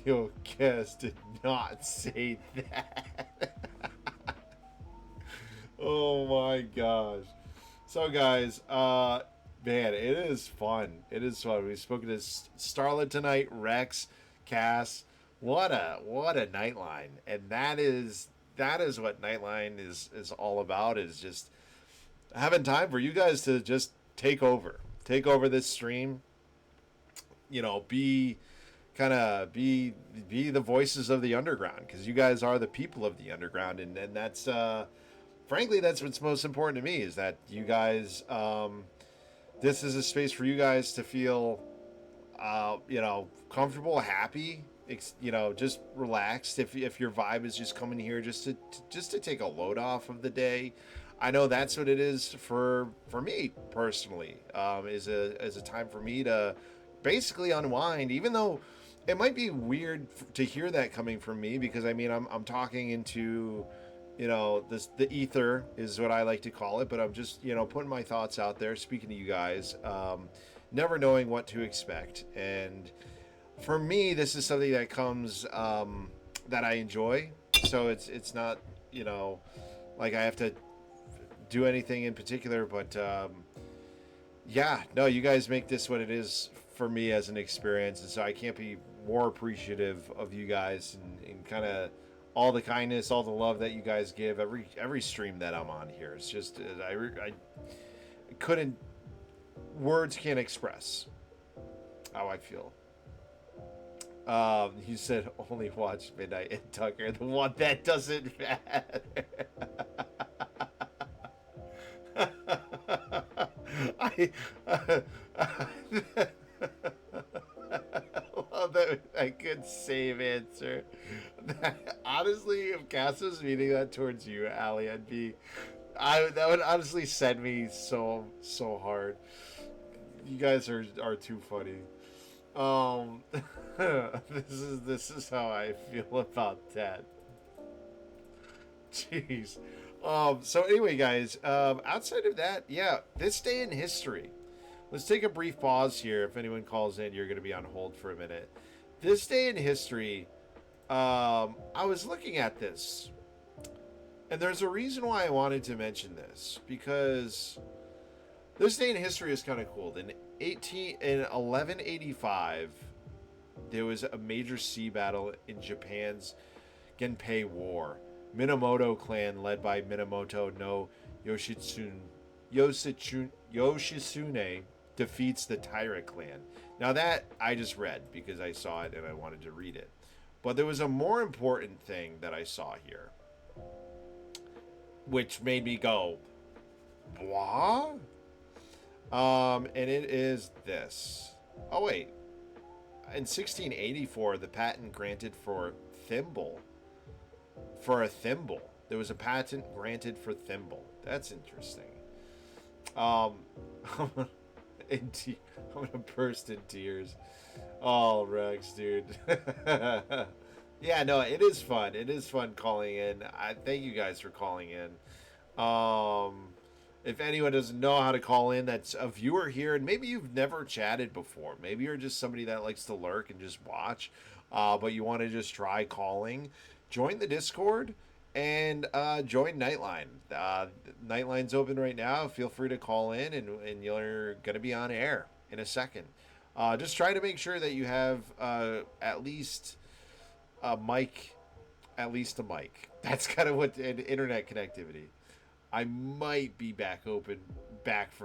Yo, Cass did not say that. Oh my gosh. So guys, man, it is fun. It is fun. We've spoken to Starlet tonight, Rex, Cass, What a Nightline, and that is what Nightline is all about. Is just having time for you guys to just take over this stream. Be kind of be the voices of the underground, because you guys are the people of the underground, and that's frankly, that's what's most important to me, is that you guys, this is a space for you guys to feel comfortable, happy, just relaxed. If your vibe is just coming here just to take a load off of the day, I know that's what it is for me personally. Is a time for me to basically unwind, even though it might be weird to hear that coming from me, because I mean I'm talking into the ether is what I like to call it, but I'm just putting my thoughts out there, speaking to you guys, never knowing what to expect. And for me, this is something that comes that I enjoy, so it's not like I have to do anything in particular, but yeah, no, you guys make this what it is for me as an experience, and so I can't be more appreciative of you guys, and kind of all the kindness, all the love that you guys give every stream that I'm on here. It's just I couldn't words can't express how I feel. You said only watch Midnight and Tucker, the one that doesn't matter. I love that. I could save answer. Honestly, if Cass was meaning that towards you, Allie, that would honestly send me so hard. You guys are too funny. This is how I feel about that. Jeez. So anyway, guys, outside of that, yeah, this day in history. Let's take a brief pause here. If anyone calls in, you're going to be on hold for a minute. This day in history, I was looking at this, and there's a reason why I wanted to mention this, because this day in history is kind of cool. In 1185, there was a major sea battle in Japan's Genpei War. Minamoto clan, led by Minamoto no Yoshitsune, defeats the Taira clan. Now that I just read because I saw it and I wanted to read it. But there was a more important thing that I saw here, which made me go, what? And it is this. Oh wait. In 1684, the patent granted for a thimble. There was a patent granted for thimble. That's interesting. I'm gonna burst in tears. Oh, Rex, dude. Yeah, no, it is fun. It is fun calling in. I thank you guys for calling in. If anyone doesn't know how to call in, that's a viewer here, and maybe you've never chatted before. Maybe you're just somebody that likes to lurk and just watch, but you want to just try calling. Join the Discord and join Nightline. Nightline's open right now. Feel free to call in, and you're going to be on air in a second. Just try to make sure that you have at least a mic. That's kind of what internet connectivity. I might be back for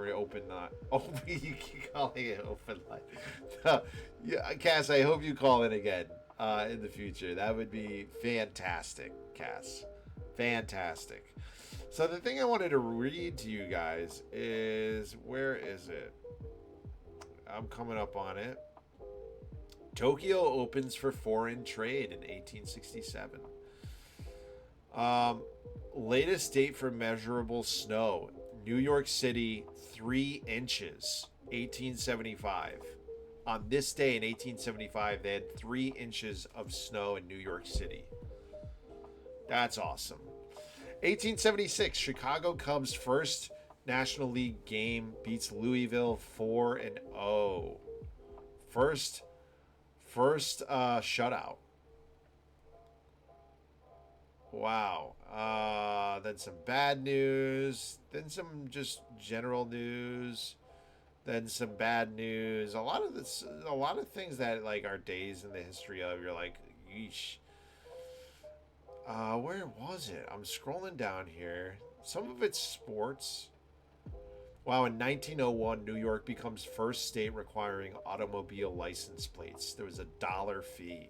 open, not open. You keep calling it open line. Yeah, Cass, I hope you call in again in the future. That would be fantastic, Cass. Fantastic. So the thing I wanted to read to you guys is, where is it? I'm coming up on it. Tokyo opens for foreign trade in 1867. Latest date for measurable snow. New York City, 3 inches, 1875. On this day in 1875, they had 3 inches of snow in New York City. That's awesome. 1876, Chicago Cubs' first National League game beats Louisville 4-0. First shutout. Wow. Then some bad news. Then some just general news. Then some bad news. A lot of things that like are days in the history of. You're like, Yeesh. Where was it? I'm scrolling down here. Some of it's sports. Wow, in 1901, New York becomes first state requiring automobile license plates. There was $1 fee.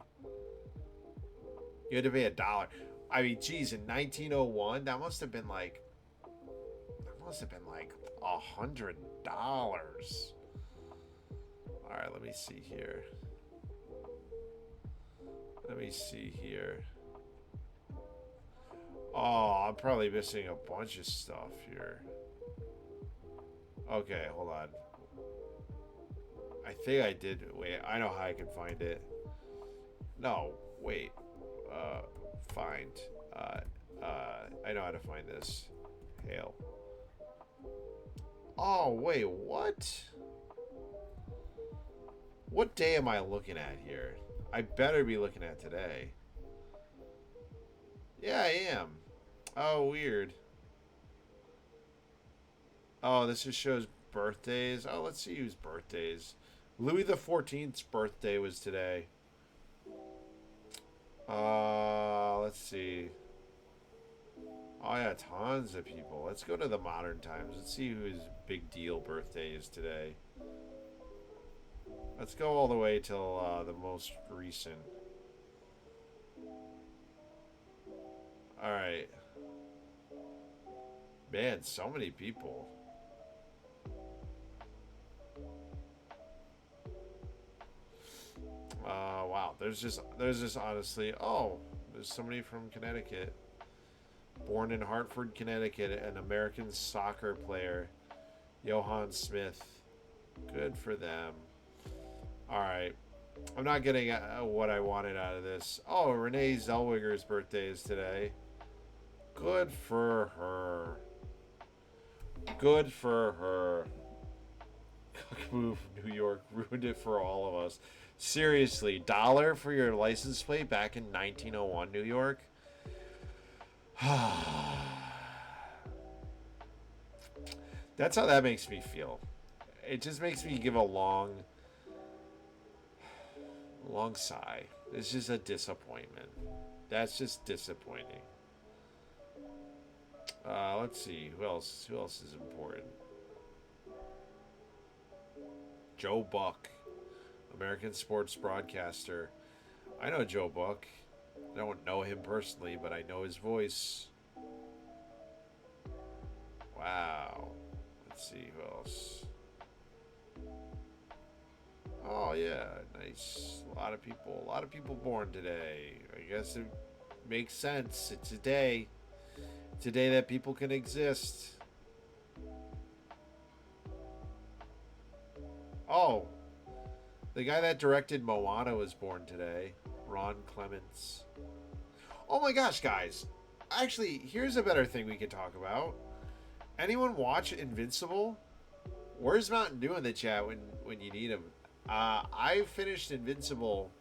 You had to pay $1. I mean, geez, in 1901, that must have been like $100. All right, let me see here. Oh, I'm probably missing a bunch of stuff here. Okay, hold on. I think I did. Wait, I know how I can find it. No, wait. Find. I know how to find this. Hail. Oh, wait, what? What day am I looking at here? I better be looking at today. Yeah, I am. Oh, weird. Oh, this just shows birthdays. Oh, let's see whose birthdays. Louis the 14th's birthday was today. Let's see. Oh, yeah, tons of people. Let's go to the modern times. Let's see whose big deal birthday is today. Let's go all the way till the most recent. Alright. Man, so many people. Wow. There's just honestly, oh, there's somebody from Connecticut. Born in Hartford, Connecticut, an American soccer player, Johann Smith. Good for them. Alright. I'm not getting what I wanted out of this. Oh, Renee Zellweger's birthday is today. Good for her. Good for her. Cook move, New York ruined it for all of us. Seriously, $1 for your license plate back in 1901 New York? That's how that makes me feel. It just makes me give a long sigh. It's just a disappointment. That's just disappointing. Let's see. Who else is important? Joe Buck, American sports broadcaster. I know Joe Buck. I don't know him personally, but I know his voice. Wow. Let's see who else. Oh yeah, nice. A lot of people born today. I guess it makes sense. It's a day. It's a day that people can exist. Oh, the guy that directed Moana was born today. Ron Clements. Oh my gosh, guys. Actually, here's a better thing we could talk about. Anyone watch Invincible? Where's Mountain Dew in the chat when you need him? I finished Invincible.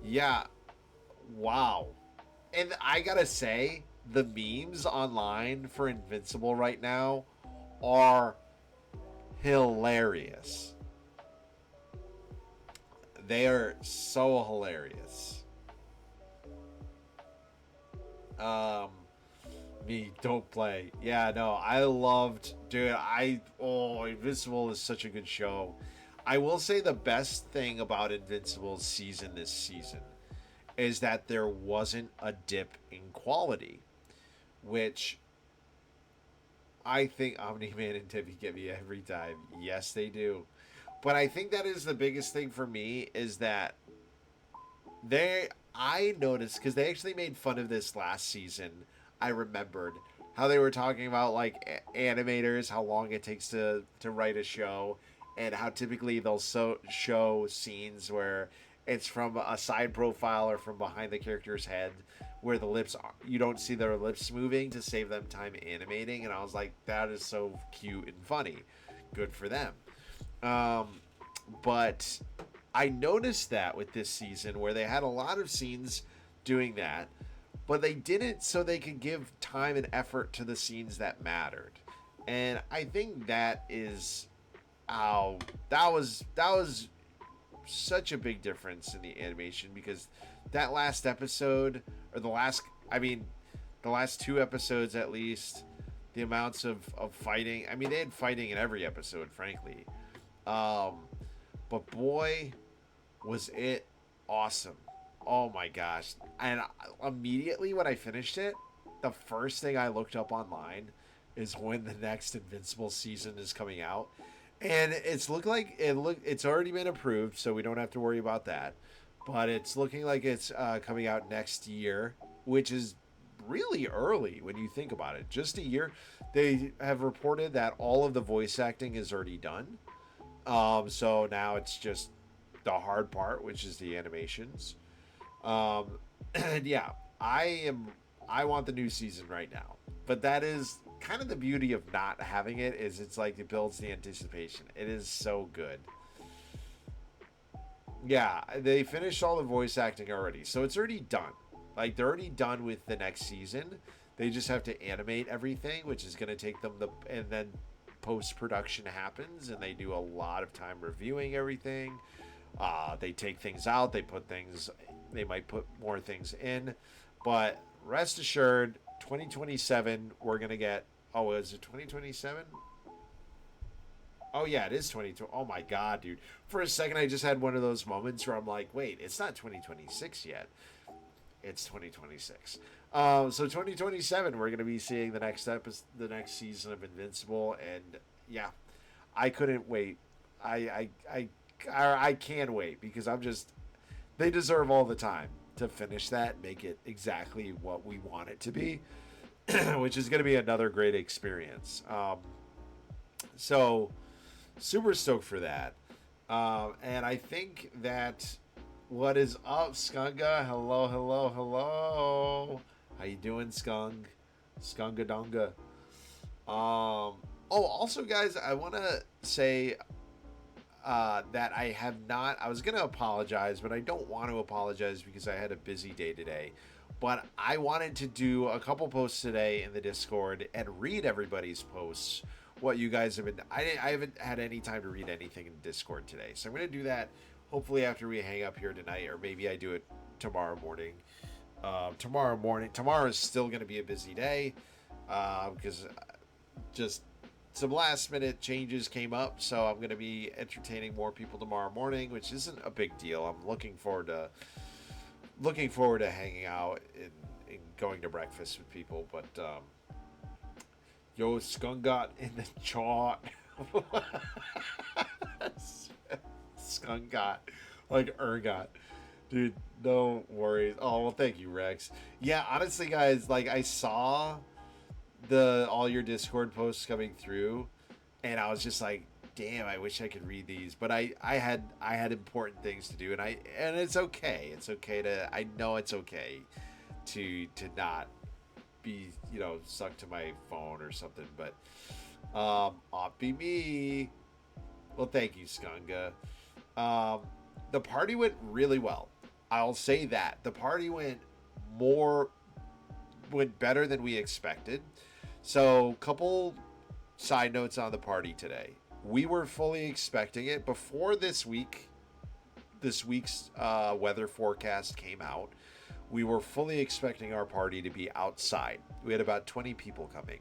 Yeah. Wow. And I gotta say, the memes online for Invincible right now are hilarious. They are so hilarious. Me, don't play. Yeah, no, I loved, dude, Invincible is such a good show. I will say the best thing about Invincible's season this season is that there wasn't a dip in quality, which I think Omni-Man and Tippy get me every time. Yes, they do. But I think that is the biggest thing for me is that I noticed, because they actually made fun of this last season. I remembered how they were talking about like animators, how long it takes to write a show, and how typically they'll show scenes where it's from a side profile or from behind the character's head where the lips you don't see their lips moving to save them time animating. And I was like, that is so cute and funny. Good for them. But I noticed that with this season where they had a lot of scenes doing that, but they didn't so they could give time and effort to the scenes that mattered. And I think that is that was such a big difference in the animation, because that last episode, or the last two episodes at least, the amounts of fighting. I mean, they had fighting in every episode, frankly. But boy, was it awesome. Oh my gosh. And immediately when I finished it, the first thing I looked up online is when the next Invincible season is coming out. And it's already been approved, so we don't have to worry about that. But it's looking like it's coming out next year, which is really early when you think about it. Just a year. They have reported that all of the voice acting is already done. So now it's just the hard part, which is the animations. And yeah, I want the new season right now. But that is kind of the beauty of not having it, is it's like it builds the anticipation. It is so good. Yeah, they finished all the voice acting already, so it's already done. Like, they're already done with the next season. They just have to animate everything, which is going to take them and then post-production happens, and they do a lot of time reviewing everything. They take things out, they might put more things in, but rest assured, 2027, we're going to get, oh, is it 2027? Oh yeah, it is 22. Oh my god, dude. For a second, I just had one of those moments where I'm like, wait, it's not 2026 yet. It's 2026. So 2027, we're gonna be seeing the next season of Invincible, and yeah, I couldn't wait. I can't wait, because they deserve all the time to finish that, make it exactly what we want it to be, which is gonna be another great experience. So super stoked for that. And I think that what is up, Skunga? Hello, hello, hello. How you doing, Skung? Skunga donga. Oh, also, guys, I want to say that I was going to apologize, but I don't want to apologize because I had a busy day today. But I wanted to do a couple posts today in the Discord and read everybody's posts. What you guys have been... I haven't had any time to read anything in Discord today. So I'm going to do that hopefully after we hang up here tonight, or maybe I do it tomorrow morning. Tomorrow is still going to be a busy day because just some last minute changes came up. So I'm going to be entertaining more people tomorrow morning, which isn't a big deal. I'm looking forward to hanging out and going to breakfast with people. But yo, Skungot in the chat. Skungot, like Ergot. Dude, no worries. Oh, well, thank you, Rex. Yeah, honestly, guys, like, I saw all your Discord posts coming through, and I was just like, damn, I wish I could read these. But I had important things to do, and it's okay. It's okay I know it's okay to not be, stuck to my phone or something, but off be me. Well, thank you, Skunga. The party went really well. I'll say that the party went better than we expected. So, couple side notes on the party today. We were fully expecting it before this week's weather forecast came out. We were fully expecting our party to be outside. We had about 20 people coming.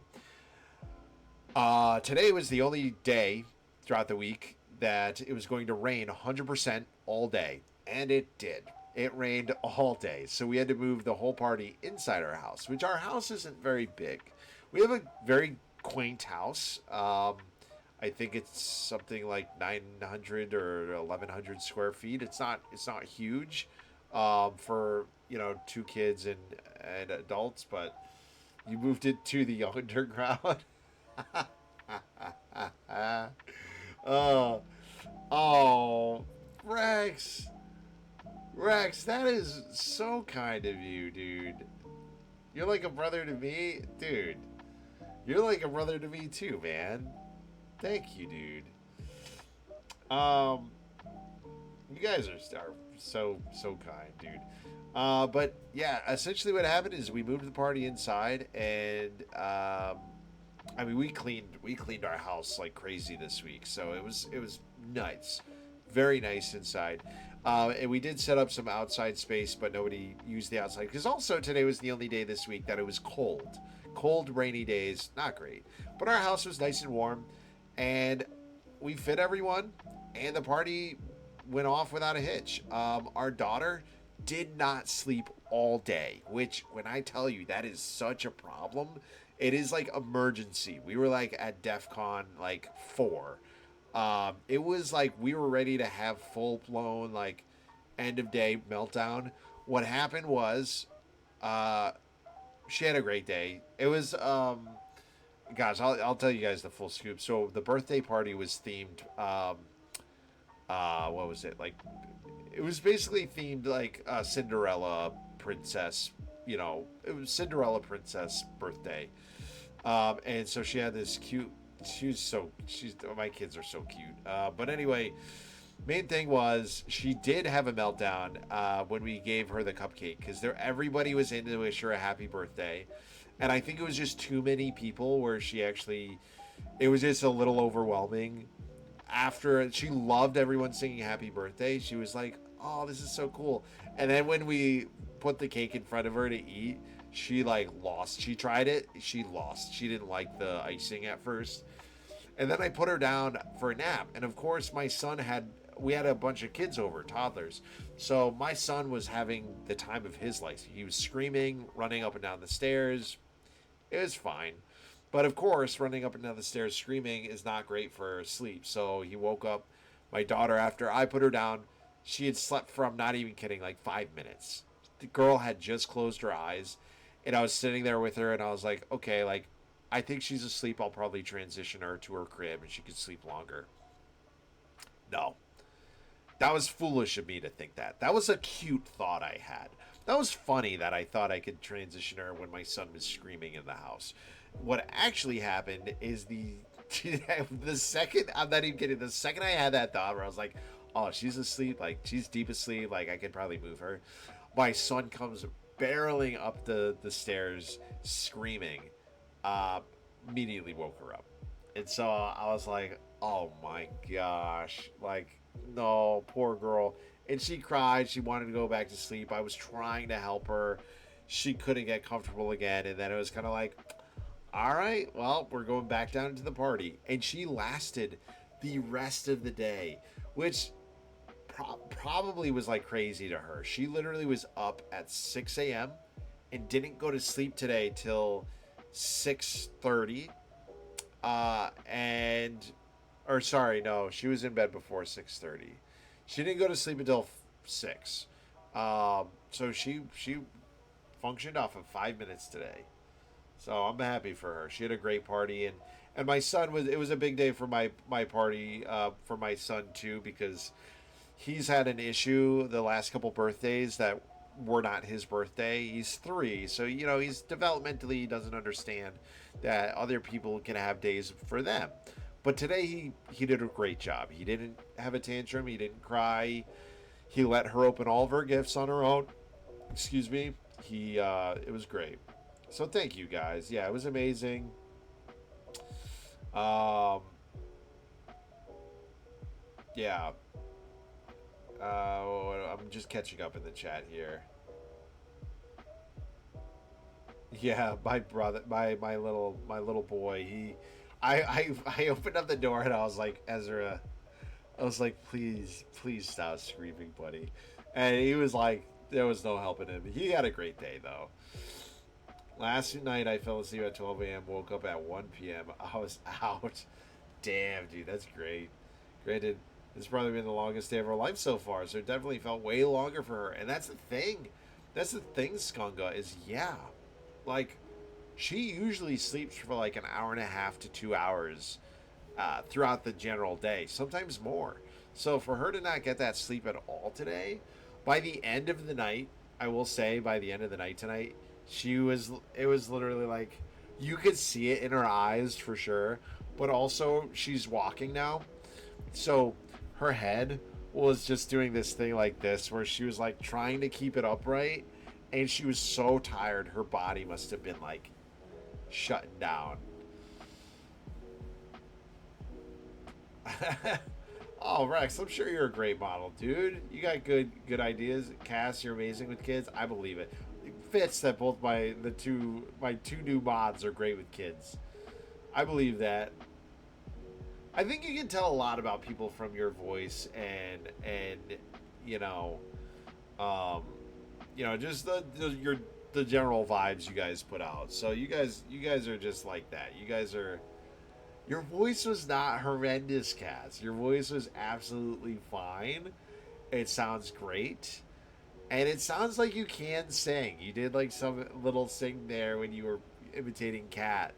Today was the only day throughout the week that it was going to rain 100% all day, and it did. It rained all day, so we had to move the whole party inside our house, which our house isn't very big. We have a very quaint house. I think it's something like 900 or 1,100 square feet. It's not huge for two kids and adults, but you moved it to the underground. Oh, Rex, that is so kind of you, dude. You're like a brother to me, dude. You're like a brother to me too, man. Thank you, dude. You guys are so kind, dude. But yeah, essentially what happened is we moved the party inside, and we cleaned our house like crazy this week, so it was nice, Very nice inside. And we did set up some outside space, but nobody used the outside because also today was the only day this week that it was cold. Cold, rainy days, not great. But our house was nice and warm, and we fit everyone, and the party went off without a hitch. Our daughter did not sleep all day, which, when I tell you, that is such a problem. It is like emergency. We were like at DEF CON like 4. It was like we were ready to have full blown like end of day meltdown. What happened was, uh, she had a great day. It was gosh, I'll tell you guys the full scoop. So the birthday party was themed. What was it like? It was basically themed like Cinderella princess. You know, it was Cinderella princess birthday. And so she had this cute. She's my kids are so cute. But anyway, main thing was she did have a meltdown when we gave her the cupcake because everybody was in to wish her a happy birthday, and I think it was just too many people where she actually, it was just a little overwhelming. After she loved everyone singing happy birthday, she was like, "Oh, this is so cool." And then when we put the cake in front of her to eat, she like lost. She tried it, she lost. She didn't like the icing at first. And then I put her down for a nap. And of course, we had a bunch of kids over, toddlers. So my son was having the time of his life. He was screaming, running up and down the stairs. It was fine. But of course, running up and down the stairs screaming is not great for sleep. So he woke up. My daughter, after I put her down, she had slept for, I'm not even kidding, like 5 minutes. The girl had just closed her eyes. And I was sitting there with her and I was like, okay, like, I think she's asleep. I'll probably transition her to her crib and she could sleep longer. No. That was foolish of me to think that. That was a cute thought I had. That was funny that I thought I could transition her when my son was screaming in the house. What actually happened is the second, I'm not even kidding, the second I had that thought where I was like, oh, she's asleep, like she's deep asleep, like I could probably move her. My son comes barreling up the stairs screaming. Immediately woke her up. And so I was like, oh my gosh, like, no, poor girl. And she cried. She wanted to go back to sleep. I was trying to help her. She couldn't get comfortable again. And then it was kind of like, all right, well, we're going back down to the party. And she lasted the rest of the day, which probably was like crazy to her. She literally was up at 6 a.m. and didn't go to sleep today till 6:30. Or sorry, no, she was in bed before 6:30. She didn't go to sleep until 6. So she functioned off of 5 minutes today. So I'm happy for her. She had a great party, and my son it was a big day for my party, for my son too, because he's had an issue the last couple birthdays that were not his birthday. He's 3, so you know he's developmentally, he doesn't understand that other people can have days for them. But today he did a great job. He didn't have a tantrum. He didn't cry. He let her open all of her gifts on her own. Excuse me. It was great. So thank you guys. Yeah, it was amazing. Yeah. I'm just catching up in the chat here. Yeah, my brother, my little boy. I opened up the door and I was like, Ezra, I was like, please stop screaming, buddy. And he was like, there was no helping him. He had a great day though. Last night I fell asleep at 12 a.m. Woke up at 1 p.m. I was out. Damn, dude, that's great. Granted, it's probably been the longest day of her life so far, so it definitely felt way longer for her. And that's the thing. That's the thing, Skunga, is yeah. Like, she usually sleeps for like an hour and a half to 2 hours throughout the general day, sometimes more. So for her to not get that sleep at all today, by the end of the night, I will say by the end of the night tonight, it was literally like, you could see it in her eyes for sure, but also she's walking now. So her head was just doing this thing like this, where she was like trying to keep it upright, and she was so tired, her body must have been like shutting down. Oh, Rex, I'm sure you're a great model, dude. You got good ideas. Cass, you're amazing with kids. I believe it. It fits that both my two new mods are great with kids. I believe that. I think you can tell a lot about people from your voice and you know, um, just the general vibes you guys put out. So you guys are just like that. You guys are. Your voice was not horrendous, Cass. Your voice was absolutely fine. It sounds great. And it sounds like you can sing. You did like some little sing there when you were imitating Cat.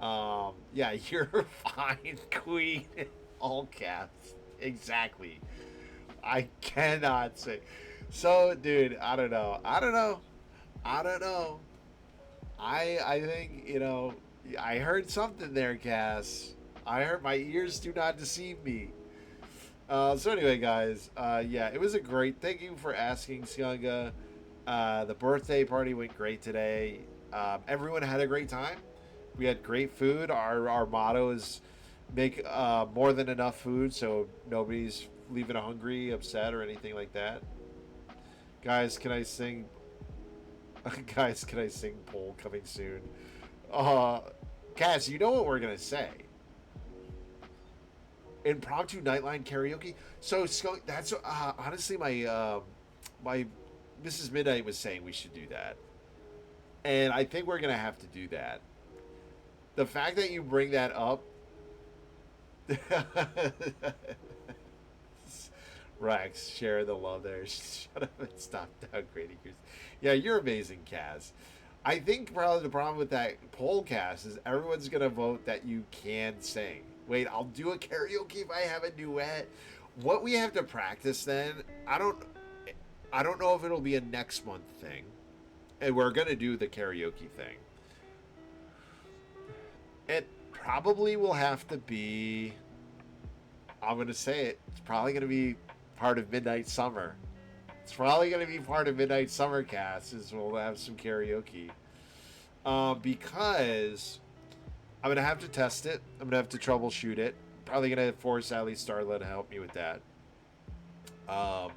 Yeah, you're fine, Queen. All caps. Exactly. I cannot say. So, dude, I don't know. I don't know. I don't know. I think, I heard something there, Cass. I heard my ears do not deceive me. So anyway, guys, yeah, it was a great. Thank you for asking, Sianga. The birthday party went great today. Everyone had a great time. We had great food. Our motto is make more than enough food, so nobody's leaving hungry, upset, or anything like that. Guys, can I sing? Guys, can I sing? Poll coming soon. Uh, Cass, you know what we're gonna say? Impromptu nightline karaoke. So that's honestly my Mrs. Midnight was saying we should do that, and I think we're gonna have to do that. The fact that you bring that up, Rex, share the love there. Shut up and stop downgrading yours. Yeah, you're amazing, Kaz. I think probably the problem with that poll cast is everyone's gonna vote that you can sing. Wait, I'll do a karaoke if I have a duet. What we have to practice then? I don't know if it'll be a next month thing, and we're gonna do the karaoke thing. It probably will have to be. I'm gonna say it. It's probably gonna be part of Midnight Summer. It's probably gonna be part of Midnight Summer cast. Is we'll have some karaoke. Because I'm gonna have to test it. I'm gonna have to troubleshoot it. Probably gonna force Ali Starla to help me with that. Um,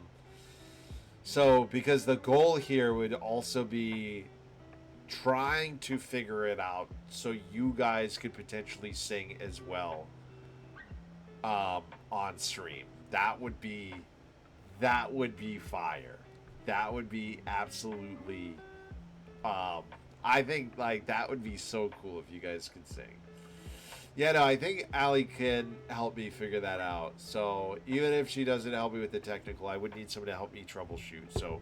so because the goal here would also be trying to figure it out so you guys could potentially sing as well on stream. That would be fire. That would be absolutely I think like that would be so cool if you guys could sing. Yeah, no, I think Allie can help me figure that out. So even if she doesn't help me with the technical, I would need someone to help me troubleshoot. So,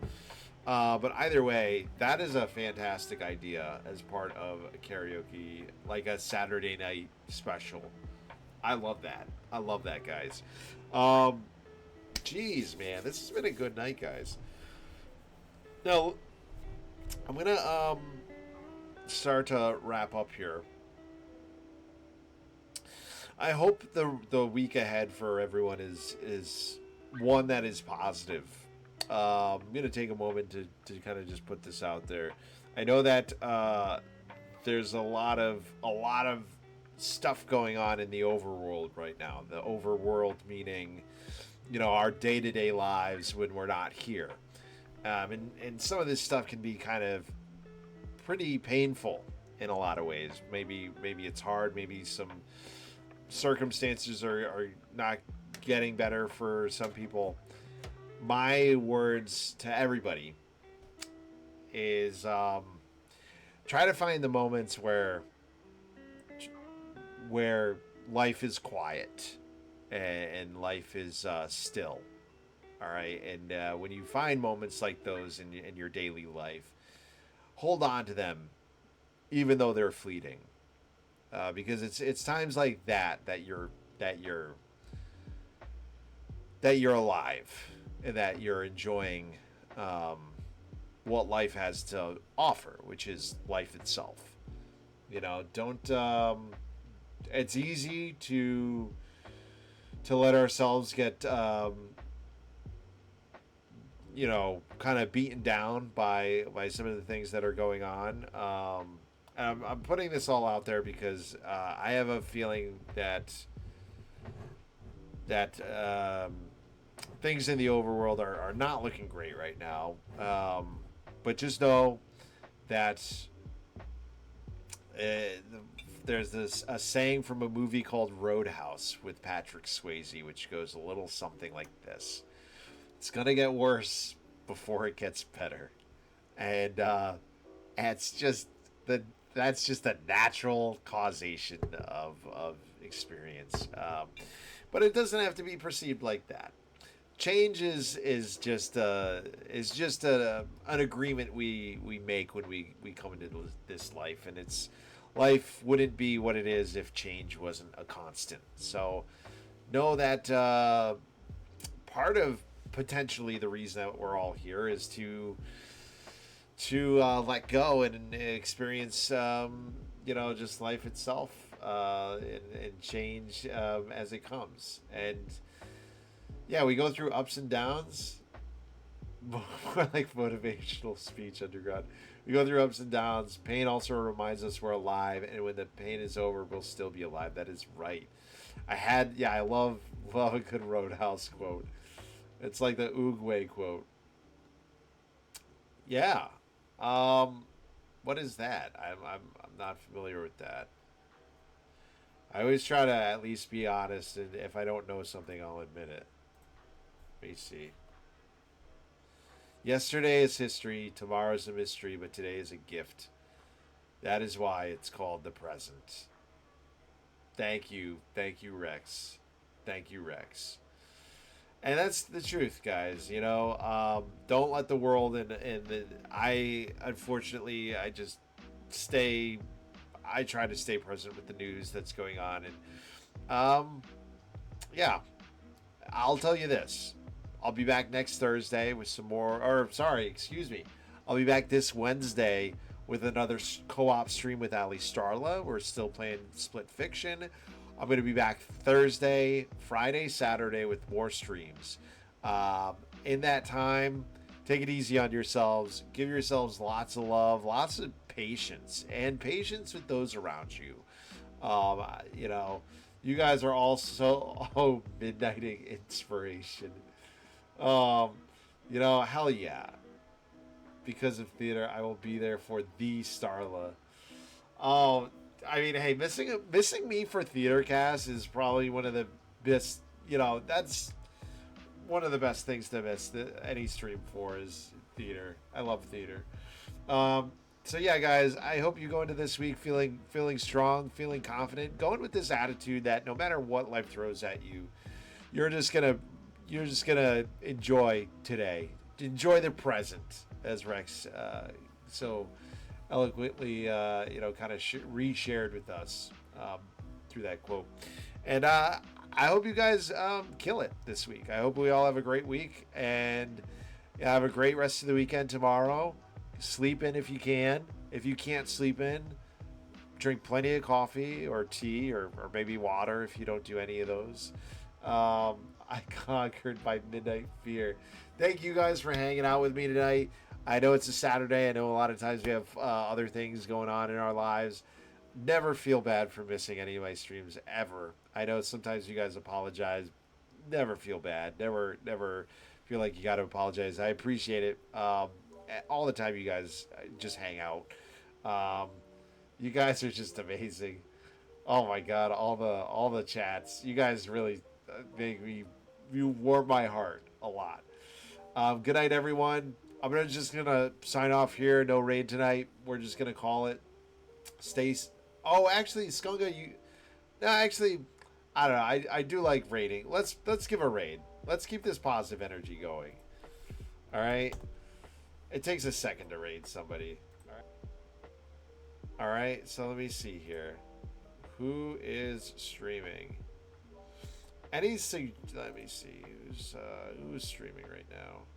but either way, that is a fantastic idea as part of a karaoke, like a Saturday night special. I love that. I love that, guys. Jeez, man, this has been a good night, guys. Now, I'm gonna start to wrap up here. I hope the week ahead for everyone is one that is positive. I'm gonna take a moment to kind of just put this out there. I know that there's a lot of stuff going on in the overworld right now. The overworld meaning, our day-to-day lives when we're not here. And some of this stuff can be kind of pretty painful in a lot of ways. Maybe it's hard. Maybe some circumstances are not getting better for some people. My words to everybody is try to find the moments where life is quiet and life is still. All right, and when you find moments like those in your daily life, hold on to them, even though they're fleeting, because it's times like that you're alive and that you're enjoying what life has to offer, which is life itself. Don't. It's easy to let ourselves get kind of beaten down by some of the things that are going on. I'm putting this all out there because I have a feeling that that things in the overworld are not looking great right now. But just know that uh, there's this a saying from a movie called Roadhouse with Patrick Swayze, which goes a little something like this: "It's gonna get worse before it gets better," and it's just the that's just a natural causation of experience. But it doesn't have to be perceived like that. Change is just an agreement we make when we come into this life, and it's life wouldn't be what it is if change wasn't a constant. So know that part of potentially the reason that we're all here is to let go and experience just life itself, and change as it comes. And yeah, we go through ups and downs. More like motivational speech underground. We go through ups and downs. Pain also reminds us we're alive, and when the pain is over, we'll still be alive. That is right. I love a good Roadhouse quote. It's like the Oogway quote. Yeah. What is that? I'm not familiar with that. I always try to at least be honest, and if I don't know something, I'll admit it. Let me see. Yesterday is history, tomorrow's a mystery, but today is a gift. That is why it's called the present. Thank you, Rex. Thank you, Rex. And that's the truth, guys. Don't let the world I unfortunately I just stay. I try to stay present with the news that's going on, and yeah, I'll tell you this. I'll be back next Thursday with some more. Or sorry, excuse me. I'll be back this Wednesday with another co-op stream with Ali Starla. We're still playing Split Fiction. I'm going to be back Thursday, Friday, Saturday with more streams. In that time, take it easy on yourselves. Give yourselves lots of love, lots of patience, and patience with those around you. You guys are also midnighting inspiration. Hell yeah. Because of theater, I will be there for the Starla. Oh, I mean, hey, missing me for TheaterCast is probably one of the best. That's one of the best things to miss any stream for is theater. I love theater. So yeah, guys, I hope you go into this week feeling strong, feeling confident, going with this attitude that no matter what life throws at you, you're just gonna enjoy today, enjoy the present, as Rex so eloquently, kind of reshared with us through that quote. And I hope you guys kill it this week. I hope we all have a great week, and have a great rest of the weekend tomorrow. Sleep in if you can. If you can't sleep in, drink plenty of coffee or tea or maybe water if you don't do any of those. I conquered my midnight fear. Thank you guys for hanging out with me tonight. I know it's a Saturday. I know a lot of times we have other things going on in our lives. Never feel bad for missing any of my streams ever. I know sometimes you guys apologize. Never feel bad. Never feel like you got to apologize. I appreciate it. All the time you guys just hang out. You guys are just amazing. Oh my God, all the chats. You guys really make me, you warm my heart a lot. Good night, everyone. I'm just gonna sign off here. No raid tonight. We're just gonna call it. Oh, actually, Skunga, I don't know. I do like raiding. Let's give a raid. Let's keep this positive energy going. All right. It takes a second to raid somebody. All right. So let me see here. Who is streaming? Let me see who's streaming right now.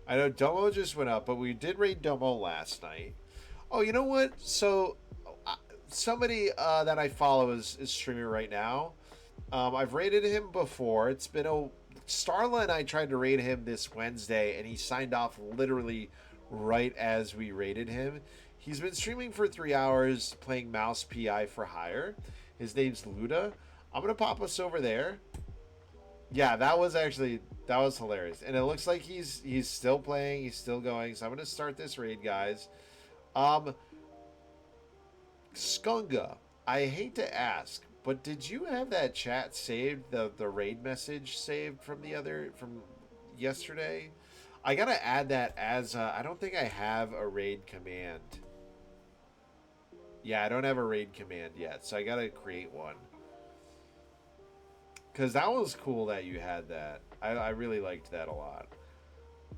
I know Domo just went up, but we did raid Domo last night. Oh, you know what? So somebody that I follow is streaming right now. I've raided him before. It's been Starla and I tried to raid him this Wednesday, and he signed off literally right as we raided him. He's been streaming for 3 hours playing Mouse PI for Hire. His name's Luda. I'm going to pop us over there. Yeah, that was hilarious, and it looks like he's still playing, he's still going. So I'm gonna start this raid, guys. Um, Skunga, I hate to ask, but did you have that chat saved, the raid message saved from yesterday? I gotta add that as I don't think I have a raid command. Yeah, I don't have a raid command yet, so I gotta create one. Because that was cool that you had that. I really liked that a lot.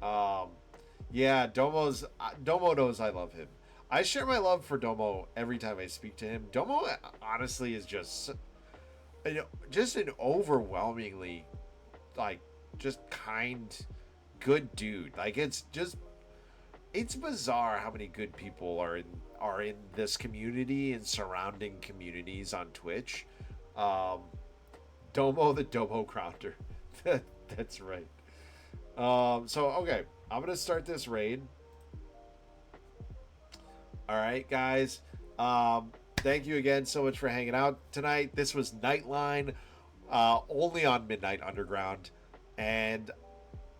Um, yeah, Domo knows I love him. I share my love for Domo every time I speak to him. Domo honestly is just an overwhelmingly like just kind, good dude. Like it's bizarre how many good people are in this community and surrounding communities on Twitch. Um, Domo the Domo Crowder. That's right. So okay, I'm gonna start this raid. All right, guys. Thank you again so much for hanging out tonight. This was Nightline, only on Midnight Underground, and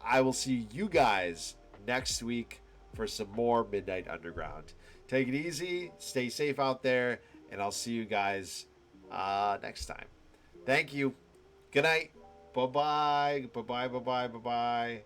I will see you guys next week for some more Midnight Underground. Take it easy, stay safe out there, and I'll see you guys next time. Thank you. Good night. Bye bye. Bye bye. Bye bye. Bye bye.